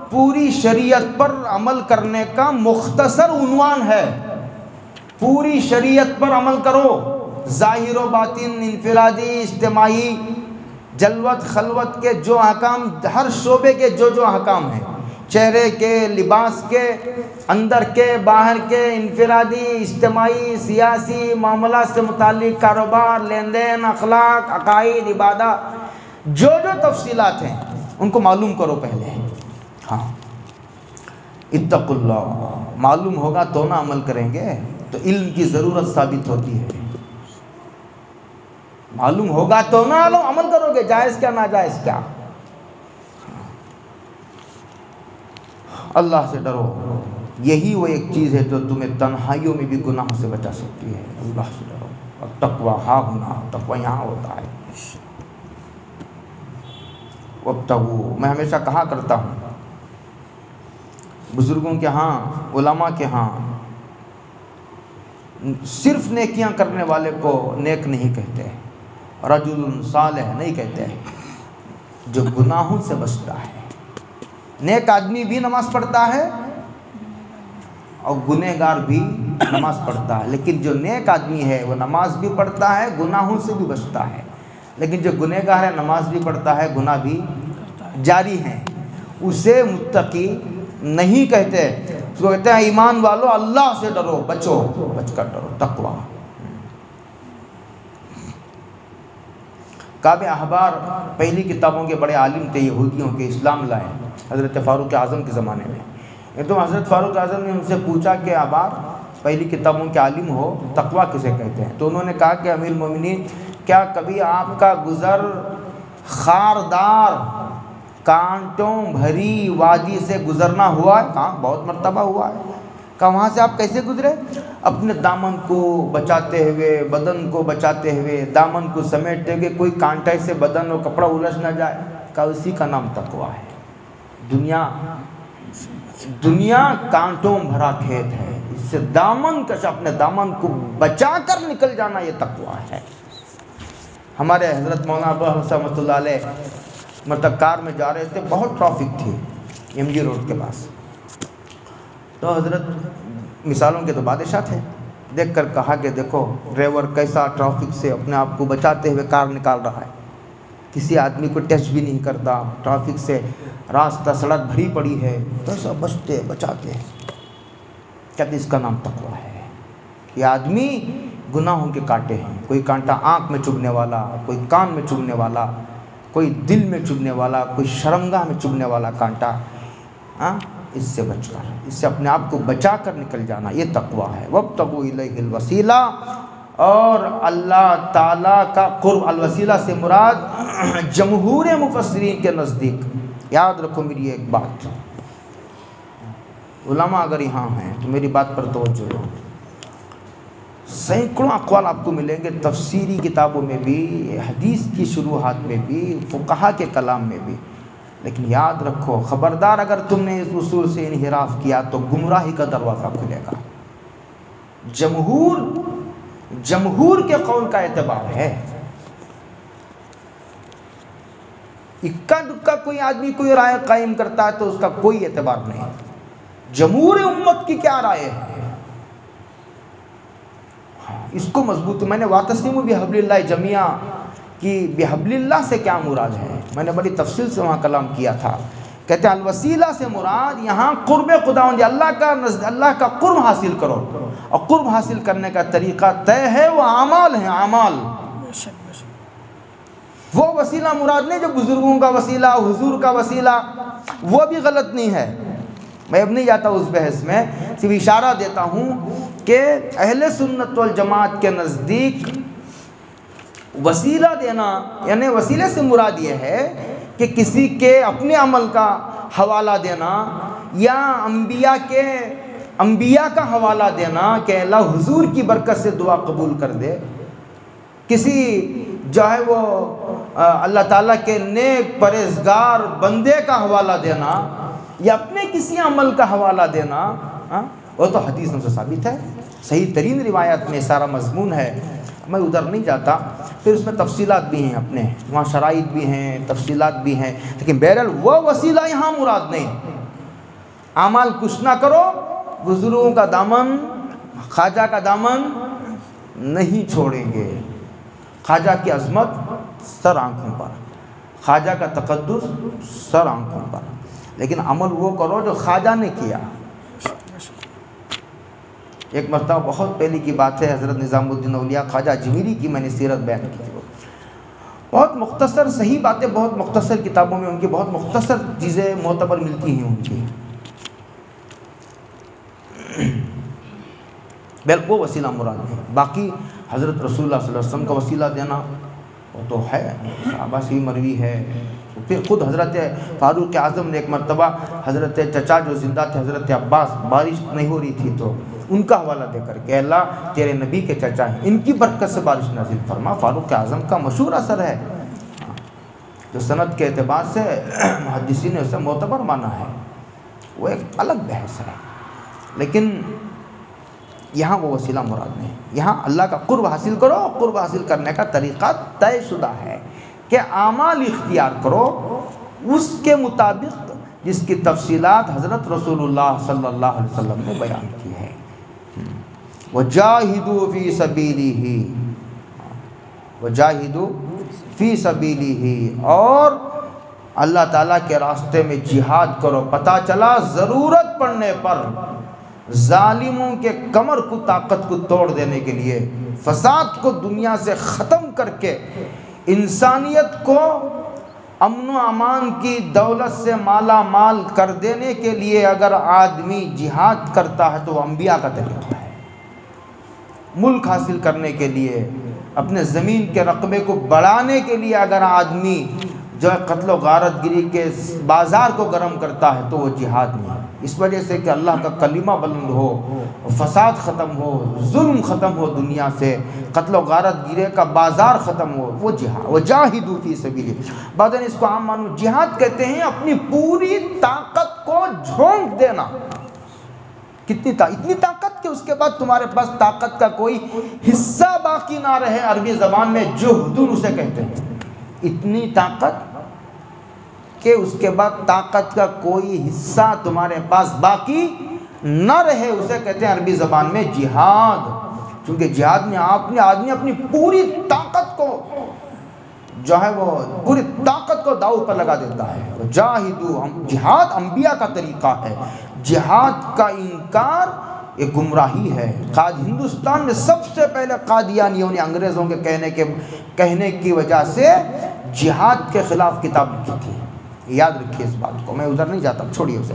پوری شریعت پر عمل کرنے کا مختصر عنوان ہے، پوری شریعت پر عمل کرو، ظاہر و باطن، انفرادی، اجتماعی، جلوت خلوت کے جو احکام، ہر شعبے کے جو جو احکام ہیں، چہرے کے، لباس کے، اندر کے، باہر کے، انفرادی، اجتماعی، سیاسی معاملات سے متعلق، کاروبار، لین دین، اخلاق، عقائد، عبادات، جو جو تفصیلات ہیں ان کو معلوم کرو پہلے۔ ہاں اتقوا اللہ، معلوم ہوگا تو نہ عمل کریں گے، تو علم کی ضرورت ثابت ہوتی ہے، معلوم ہوگا تو نہ عمل کرو گے، جائز کیا ناجائز کیا۔ اللہ سے ڈرو، یہی وہ ایک چیز ہے جو تمہیں تنہائیوں میں بھی گناہوں سے بچا سکتی ہے۔ اللہ سے ڈرو، اور تقویٰ ہاں ہونا، تقویٰ یہاں ہوتا ہے۔ وابتغوا، میں ہمیشہ کہا کرتا ہوں بزرگوں کے ہاں، علماء کے ہاں، صرف نیکیاں کرنے والے کو نیک نہیں کہتے، رجل صالح نہیں کہتے، جو گناہوں سے بچتا ہے۔ نیک آدمی بھی نماز پڑھتا ہے اور گنہگار بھی نماز پڑھتا ہے، لیکن جو نیک آدمی ہے وہ نماز بھی پڑھتا ہے، گناہوں سے بھی بچتا ہے، لیکن جو گنہگار ہے نماز بھی پڑھتا ہے، گناہ بھی جاری ہیں، اسے متقی نہیں کہتے، اس کو کہتے ہیں ایمان والو اللہ سے ڈرو، بچو، بچ کر ڈرو، تقویٰ۔ کعب احبار پہلی کتابوں کے بڑے عالم تھے، یہودیوں کے، اسلام لائے حضرت فاروق اعظم کے زمانے میں۔ ایک تو حضرت فاروق اعظم نے ان سے پوچھا کہ احبار پہلی کتابوں کے عالم ہو، تقویٰ کسے کہتے ہیں؟ تو انہوں نے کہا کہ امیر المومنین، کیا کبھی آپ کا گزر خاردار کانٹوں بھری وادی سے گزرنا ہوا ہے؟ کہاں بہت مرتبہ ہوا ہے۔ کہا وہاں سے آپ کیسے گزرے؟ اپنے دامن کو بچاتے ہوئے، بدن کو بچاتے ہوئے، دامن کو سمیٹتے ہوئے، کوئی کانٹے سے بدن اور کپڑا الجھ نہ جائے۔ کہا اسی کا نام تقویٰ ہے۔ دنیا کانٹوں بھرا کھیت ہے، اس سے دامن کش، اپنے دامن کو بچا کر نکل جانا، یہ تقویٰ ہے۔ ہمارے حضرت مولانا ابو حفص رحمۃ اللہ علیہ مطلب کار میں جا رہے تھے، بہت ٹریفک تھی ایم جی روڈ کے پاس، تو حضرت مثالوں کے تو بادشاہ تھے، دیکھ کر کہا کہ دیکھو ڈرائیور کیسا ٹریفک سے اپنے آپ کو بچاتے ہوئے کار نکال رہا ہے، کسی آدمی کو ٹچ بھی نہیں کرتا، ٹریفک سے راستہ سڑک بھری پڑی ہے، تو ایسا بچاتے ہیں۔ کہتے اس کا نام تقویٰ ہے۔ یہ آدمی گناہوں کے کانٹے ہیں، کوئی کانٹا آنکھ میں چبھنے والا، کوئی کان میں چبھنے والا، کوئی دل میں چبھنے والا، کوئی شرمگاہ میں چبھنے والا کانٹا، اس سے بچ کر، اس سے اپنے آپ کو بچا کر نکل جانا، یہ تقویٰ ہے۔ وابتغوا الیہ الوسیلہ، اور اللہ تعالیٰ کا قرب، الوسیلہ سے مراد جمہور مفسرین کے نزدیک، یاد رکھو میری ایک بات، علماء اگر یہاں ہیں تو میری بات پر توجہ دو. سینکڑوں اقوال آپ کو ملیں گے تفسیری کتابوں میں بھی، حدیث کی شروحات میں بھی، فقہا کے کلام میں بھی. لیکن یاد رکھو، خبردار اگر تم نے اس اصول سے انحراف کیا تو گمراہی کا دروازہ کھلے گا. جمہور کے قول کا اعتبار ہے. اکا دکا کوئی آدمی کوئی رائے قائم کرتا ہے تو اس کا کوئی اعتبار نہیں. جمہور امت کی کیا رائے ہے، اس کو مضبوط. میں نے وَاعْتَصِمُوا بِحَبْلِ اللَّهِ جَمِيعًا کہ بحبل اللہ سے کیا مراد ہے، میں نے بڑی تفصیل سے وہاں کلام کیا تھا. کہتے ہیں الوسیلہ سے مراد یہاں قرب خداوند، اللہ کا قرب حاصل کرو، اور قرب حاصل کرنے کا طریقہ طے ہے، وہ اعمال ہیں. اعمال وہ وسیلہ مراد نہیں جو بزرگوں کا وسیلہ، حضور کا وسیلہ، وہ بھی غلط نہیں ہے. میں اب نہیں جاتا اس بحث میں، صرف اشارہ دیتا ہوں کہ اہل سنت والجماعت کے نزدیک وسیلہ دینا، یعنی وسیلے سے مراد یہ ہے کہ کسی کے اپنے عمل کا حوالہ دینا یا انبیاء کا حوالہ دینا کہ اللہ حضور کی برکت سے دعا قبول کر دے. کسی جو ہے وہ اللہ تعالیٰ کے نیک پرہیزگار بندے کا حوالہ دینا یا اپنے کسی عمل کا حوالہ دینا، وہ تو حدیث میں ثابت ہے. صحیح ترین روایت میں سارا مضمون ہے. میں ادھر نہیں جاتا. پھر اس میں تفصیلات بھی ہیں، اپنے وہاں شرائط بھی ہیں، تفصیلات بھی ہیں. لیکن بہرحال وہ وسیلہ یہاں مراد نہیں. اعمال کچھ نہ کرو، بزرگوں کا دامن، خواجہ کا دامن نہیں چھوڑیں گے. خواجہ کی عظمت سر آنکھوں پر، خواجہ کا تقدس سر آنکھوں پر، لیکن عمل وہ کرو جو خواجہ نے کیا. ایک مرتبہ بہت پہلے کی بات ہے، حضرت نظام الدین اولیاء خواجہ اجمیری کی میں نے سیرت بیان کی تھی. بہت مختصر، صحیح باتیں بہت مختصر کتابوں میں ان کی بہت مختصر چیزیں معتبر ملتی ہیں ان کی. بالکل وہ وسیلہ مراد ہے. باقی حضرت رسول اللہ صلی اللہ علیہ وسلم کا وسیلہ دینا وہ تو ہے، صحابہ سے مروی ہے. پھر خود حضرت فاروق اعظم نے ایک مرتبہ حضرت چچا جو زندہ تھے حضرت عباس، بارش نہیں ہو رہی تھی تو ان کا حوالہ دے کر کہ اللہ تیرے نبی کے چچا ہیں، ان کی برکت سے بارش نازل فرما. فاروق اعظم کا مشہور اثر ہے جو سند کے اعتبار سے محدثین نے اسے معتبر مانا ہے. وہ ایک الگ بحث ہے. لیکن یہاں وہ وسیلہ مراد نہیں. یہاں اللہ کا قرب حاصل کرو. قرب حاصل کرنے کا طریقہ طے شدہ ہے کہ اعمال اختیار کرو اس کے مطابق جس کی تفصیلات حضرت رسول اللہ صلی اللہ علیہ وسلم نے بیان کی ہے. وَجَاهِدُوا فِي سَبِيلِهِ، وَجَاهِدُوا فِي سَبِيلِهِ، اور اللہ تعالیٰ کے راستے میں جہاد کرو. پتہ چلا ضرورت پڑنے پر ظالموں کے کمر کو، طاقت کو توڑ دینے کے لیے، فساد کو دنیا سے ختم کر کے انسانیت کو امن و امان کی دولت سے مالا مال کر دینے کے لیے اگر آدمی جہاد کرتا ہے تو وہ انبیاء کا طریقہ ہے. ملک حاصل کرنے کے لیے، اپنے زمین کے رقبے کو بڑھانے کے لیے اگر آدمی جو ہے قتل و غارت گری کے بازار کو گرم کرتا ہے تو وہ جہاد نہیں. اس وجہ سے کہ اللہ کا کلمہ بلند ہو، فساد ختم ہو، ظلم ختم ہو دنیا سے، قتل و غارت گری کا بازار ختم ہو، وہ جہاد. وجاہدوا فی سبیلہ، بعد اس کو عام مانو جہاد کہتے ہیں اپنی پوری طاقت کو جھونک دینا. اتنی طاقت کہ اس کے بعد تمہارے پاس طاقت کا کوئی حصہ باقی نہ رہے. عربی زبان میں جہدن اسے کہتے ہیں. اتنی طاقت کہ اس کے بعد طاقت کا کوئی حصہ تمہارے پاس باقی نہ رہے، اسے کہتے ہیں عربی زبان میں جہاد. چونکہ جہاد میں آدمی اپنی پوری طاقت کو جو ہے وہ پوری طاقت کو داؤ پر لگا دیتا ہے. جاہدو، جہاد انبیاء کا طریقہ ہے. جہاد کا انکار یہ گمراہی ہے. ہندوستان میں سب سے پہلے قادیانیوں نے انگریزوں کے کہنے کی وجہ سے جہاد کے خلاف کتاب لکھی تھی. یاد رکھیے اس بات کو. میں ادھر نہیں جاتا، چھوڑیے اسے.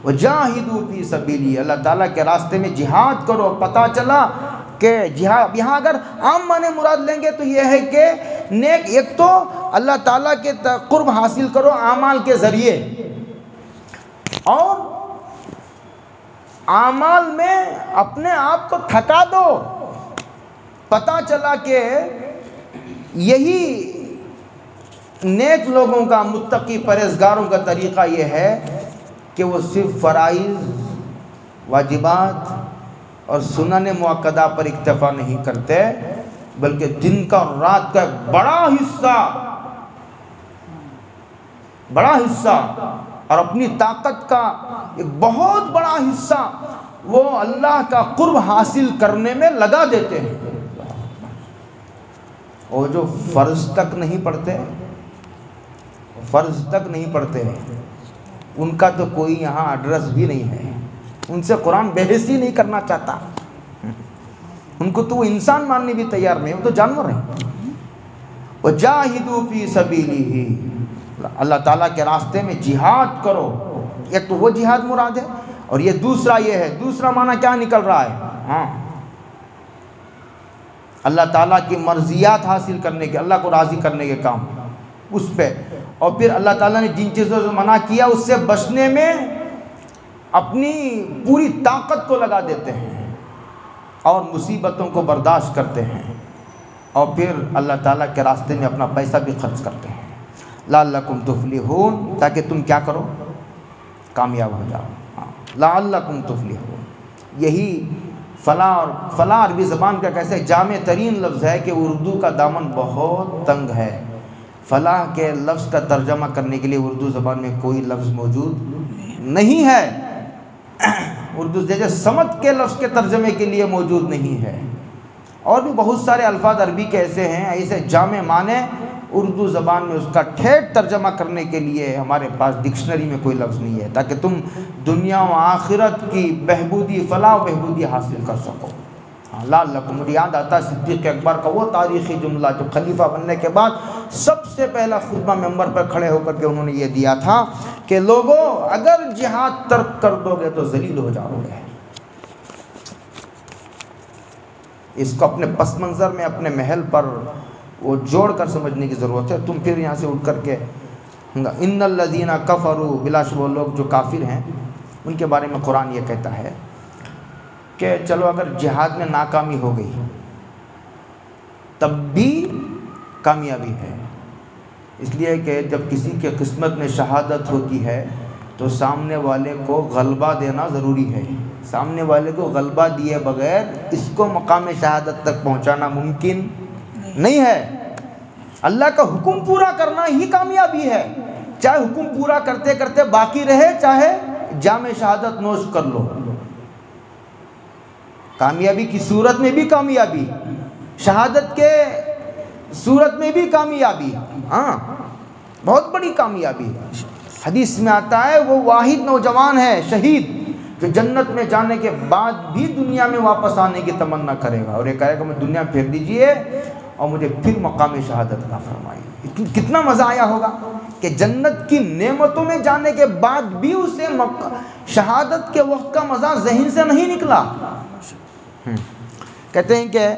وجاہدوا فی سبیلی، اللہ تعالیٰ کے راستے میں جہاد کرو. پتہ چلا کہ جہاد یہاں اگر عام معنی مراد لیں گے تو یہ ہے کہ نیک، ایک تو اللہ تعالیٰ کے قرب حاصل کرو اعمال کے ذریعے، اور اعمال میں اپنے آپ کو تھکا دو. پتہ چلا کہ یہی نیک لوگوں کا، متقی پرہیزگاروں کا طریقہ یہ ہے کہ وہ صرف فرائض، واجبات اور سنن مؤکدہ پر اکتفا نہیں کرتے، بلکہ دن کا اور رات کا ایک بڑا حصہ اور اپنی طاقت کا ایک بہت بڑا حصہ وہ اللہ کا قرب حاصل کرنے میں لگا دیتے ہیں. اور جو فرض تک نہیں پڑھتے ان کا تو کوئی یہاں ایڈریس بھی نہیں ہے. ان سے قرآن بحث ہی نہیں کرنا چاہتا. ان کو تو وہ انسان ماننے بھی تیار نہیں، وہ تو جانور ہیں. وَجَاهِدُوا فِي سَبِيلِهِ، اللہ تعالیٰ کے راستے میں جہاد کرو. ایک تو وہ جہاد مراد ہے، اور یہ دوسرا یہ ہے. دوسرا معنی کیا نکل رہا ہے؟ اللہ تعالیٰ کی مرضیات حاصل کرنے کے، اللہ کو راضی کرنے کے کام اس پہ. اور پھر اللہ تعالیٰ نے جن چیزوں سے منع کیا اس سے بچنے میں اپنی پوری طاقت کو لگا دیتے ہیں اور مصیبتوں کو برداشت کرتے ہیں. اور پھر اللہ تعالیٰ کے راستے میں اپنا پیسہ بھی خرچ کرتے ہیں. لعلکم تفلحون، تاکہ تم کیا کرو؟ کامیاب ہو جاؤ. لعلکم تفلحون، یہی فلاح. اور فلاح عربی زبان کا کیسے جامع ترین لفظ ہے کہ اردو کا دامن بہت تنگ ہے. فلاح کے لفظ کا ترجمہ کرنے کے لیے اردو زبان میں کوئی لفظ موجود نہیں ہے. اردو جیسے سمت کے لفظ کے ترجمے کے لیے موجود نہیں ہے. اور بھی بہت سارے الفاظ عربی کے ایسے ہیں، ایسے جامع معنی اردو زبان میں اس کا ٹھیٹ ترجمہ کرنے کے لیے ہمارے پاس ڈکشنری میں کوئی لفظ نہیں ہے، تاکہ تم دنیا و آخرت کی بہبودی، فلاح و بہبودی حاصل کر سکو. لعلکم، مجھے یاد آتا ہے صدیق اکبر کا وہ تاریخی جملہ جو خلیفہ بننے کے بعد سب سے پہلا خطبہ ممبر پر کھڑے ہو کر کے انہوں نے یہ دیا تھا کہ لوگوں اگر جہاد ترک کر دو گے تو ذلیل ہو جاؤ گے. اس کو اپنے پس منظر میں، اپنے محل پر وہ جوڑ کر سمجھنے کی ضرورت ہے. تم پھر یہاں سے اٹھ کر کے ان الذین کفروا، بلا شبہ لوگ جو کافر ہیں ان کے بارے میں قرآن یہ کہتا ہے کہ چلو اگر جہاد میں ناکامی ہو گئی تب بھی کامیابی ہے. اس لیے کہ جب کسی کے قسمت میں شہادت ہوتی ہے تو سامنے والے کو غلبہ دینا ضروری ہے. سامنے والے کو غلبہ دیے بغیر اس کو مقام شہادت تک پہنچانا ممکن نہیں ہے. اللہ کا حکم پورا کرنا ہی کامیابی ہے. چاہے حکم پورا کرتے کرتے باقی رہے، چاہے جام شہادت نوش کر لو. کامیابی کی صورت میں بھی کامیابی، شہادت کے صورت میں بھی کامیابی، بہت بڑی کامیابی. حدیث میں آتا ہے وہ واحد نوجوان ہے شہید جو جنت میں جانے کے بعد بھی دنیا میں واپس آنے کی تمنا کرے گا، اور یہ کہے گا میں دنیا پھیر دیجئے اور مجھے پھر مقام شہادت عطا فرمائیے. کتنا مزہ آیا ہوگا کہ جنت کی نعمتوں میں جانے کے بعد بھی اسے شہادت کے وقت کا مزہ ذہن سے نہیں نکلا. کہتے ہیں کہ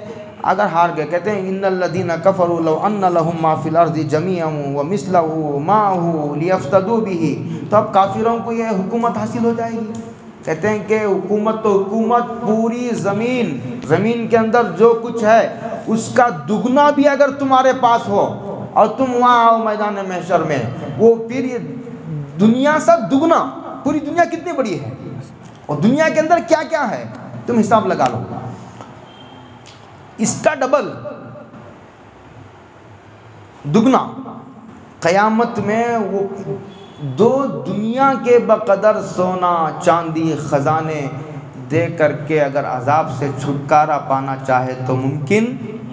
اگر ہار گئے، کہتے ہیں ان الذین کفروا لو ان لهم ما فی الارض جميعا ومثله معه لیفتدوا به. تو اب کافروں کو یہ حکومت حاصل ہو جائے گی. کہتے ہیں کہ حکومت تو حکومت، پوری زمین کے اندر جو کچھ ہے اس کا دگنا بھی اگر تمہارے پاس ہو اور تم وہاں آؤ میدان محشر میں، وہ پھر یہ دنیا سے دگنا. پوری دنیا کتنی بڑی ہے اور دنیا کے اندر کیا کیا ہے تم حساب لگا لو. اس کا ڈبل، دگنا. قیامت میں وہ دو دنیا کے بقدر سونا چاندی خزانے دے کر کے اگر عذاب سے چھٹکارا پانا چاہے تو ممکن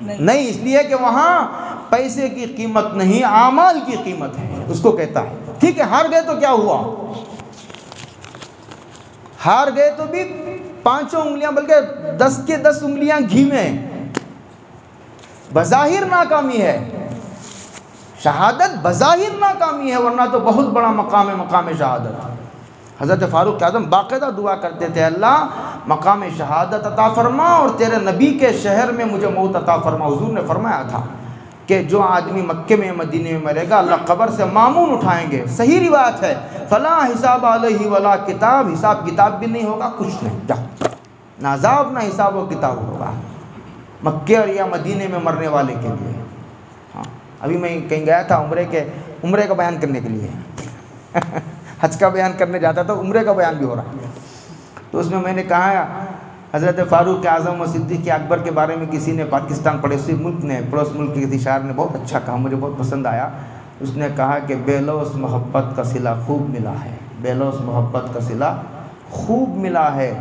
نہیں. اس لیے کہ وہاں پیسے کی قیمت نہیں، اعمال کی قیمت ہے. اس کو کہتا ہے ٹھیک ہے ہار گئے تو کیا ہوا، ہار گئے تو بھی 5 انگلیاں بلکہ 10 کے 10 انگلیاں گھی میں. بظاہر ناکامی ہے، شہادت بظاہر ناکامی ہے، ورنہ تو بہت بڑا مقام ہے مقام شہادت. حضرت فاروق اعظم باقاعدہ دعا کرتے تھے اللہ مقام شہادت عطا فرما اور تیرے نبی کے شہر میں مجھے موت عطا فرما. حضور نے فرمایا تھا کہ جو آدمی مکے میں مدینے میں مرے گا اللہ قبر سے مامون اٹھائیں گے. صحیح روایت ہے. فلا حساب علیہ ولا کتاب، حساب کتاب بھی نہیں ہوگا، کچھ نہیں، جا نہ عذاب نہ حساب و کتاب ہوگا مکے اور یا مدینے میں مرنے والے کے لیے. ہاں ابھی میں کہیں گیا تھا عمرے کا بیان کرنے کے لیے حج کا بیان کرنے جاتا تو عمرے کا بیان بھی ہو رہا. تو اس میں نے کہا حضرت فاروق اعظم و صدیق اکبر کے بارے میں کسی نے پاکستان پڑوسی ملک نے پڑوس ملک کے کسی شاعر نے بہت اچھا کہا، مجھے بہت پسند آیا. اس نے کہا کہ بے لوث محبت کا صلہ خوب ملا ہے، بے لوث محبت کا صلہ خوب ملا ہے،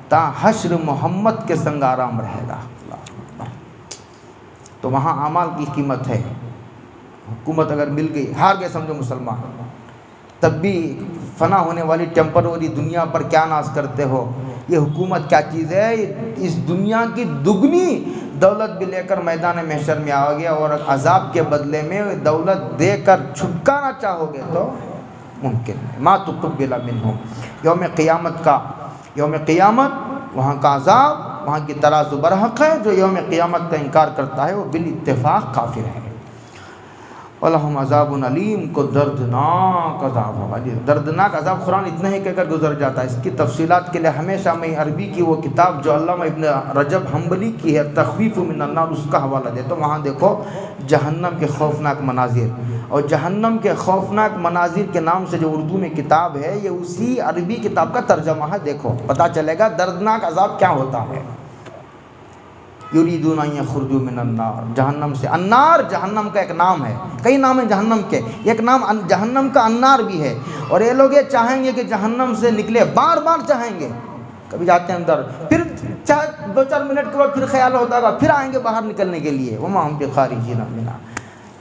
تا حشر محمد کے سنگ آرام رہے گا. تو وہاں اعمال کی قیمت ہے. حکومت اگر مل گئی، ہار گئے سمجھو مسلمان، تب بھی فنا ہونے والی ٹیمپروری دنیا پر کیا ناز کرتے ہو. یہ حکومت کیا چیز ہے؟ اس دنیا کی دگنی دولت بھی لے کر میدان محشر میں آؤ گے، اور عذاب کے بدلے میں دولت دے کر چھٹکانا چاہو گے تو ممکن ہے. ما تقبل منہم، یوم قیامت وہاں کا عذاب، وہاں کی ترازو برحق ہے. جو یوم قیامت کا انکار کرتا ہے وہ بالاتفاق کافر ہے. وَلَهُمْ عَذَابٌ علیم، کو دردناک عذاب ہوگا. دردناک عذاب قرآن اتنا ہی کہہ کر گزر جاتا ہے. اس کی تفصیلات کے لیے ہمیشہ میں عربی کی وہ کتاب جو علامہ ابن رجب حنبلی کی ہے تخفیف من النار، اس کا حوالہ دیتا ہوں. وہاں دیکھو جہنم کے خوفناک مناظر، اور جہنم کے خوفناک مناظر کے نام سے جو اردو میں کتاب ہے یہ اسی عربی کتاب کا ترجمہ ہے. دیکھو پتہ چلے گا دردناک عذاب کیا ہوتا ہے. یریدون ان یخرجوا من النار، جہنم سے. النار جہنم کا ایک نام ہے، کئی نام ہیں جہنم کے، ایک نام جہنم کا النار بھی ہے. اور یہ لوگ یہ چاہیں گے کہ جہنم سے نکلے، بار بار چاہیں گے. کبھی جاتے ہیں اندر، پھر 2-4 منٹ کے بعد پھر خیال ہوتا گا، پھر آئیں گے باہر نکلنے کے لیے. وما ہم بخارجین منہا،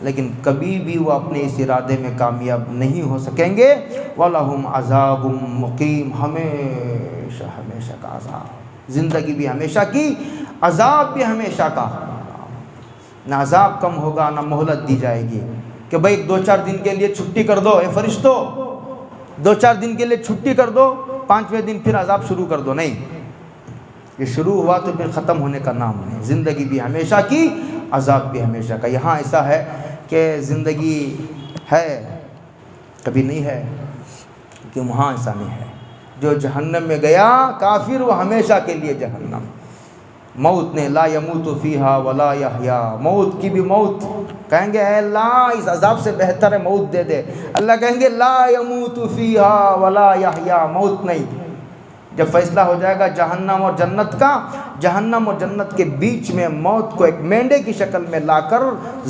لیکن کبھی بھی وہ اپنے اس ارادے میں کامیاب نہیں ہو سکیں گے. وَلَهُمْ عَذَابٌ مُقِيمٌ، ہمیشہ ہمیشہ کا عذاب، زندگی بھی ہمیشہ کی، عذاب بھی ہمیشہ کا. نہ عذاب کم ہوگا نہ مہلت دی جائے گی کہ بھائی 2-4 دن کے لیے چھٹی کر دو، اے فرشتوں 2-4 دن کے لیے چھٹی کر دو، 5ویں دن پھر عذاب شروع کر دو. نہیں، یہ شروع ہوا تو پھر ختم ہونے کا نام نہیں. زندگی بھی ہمیشہ کی، عذاب بھی ہمیشہ کا. یہاں ایسا ہے کہ زندگی ہے کبھی نہیں ہے، کہ وہاں ایسا نہیں ہے. جو جہنم میں گیا کافر وہ ہمیشہ کے لیے جہنم. موت نے لا یموت فیہا ولا یحیا، موت کی بھی موت کہیں گے اے اللہ اس عذاب سے بہتر ہے موت دے دے. اللہ کہیں گے لا یموت فیہا ولا یحیا، موت نہیں. جب فیصلہ ہو جائے گا جہنم اور جنت کا، جہنم اور جنت کے بیچ میں موت کو ایک مینڈے کی شکل میں لا کر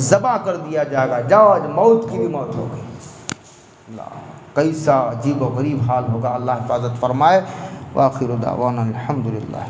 ذبح کر دیا جائے گا. جاؤ موت کی بھی موت ہو گئی. اللہ کیسا عجیب و غریب حال ہوگا. اللہ حفاظت فرمائے. وآخر دعوانا الحمدللہ.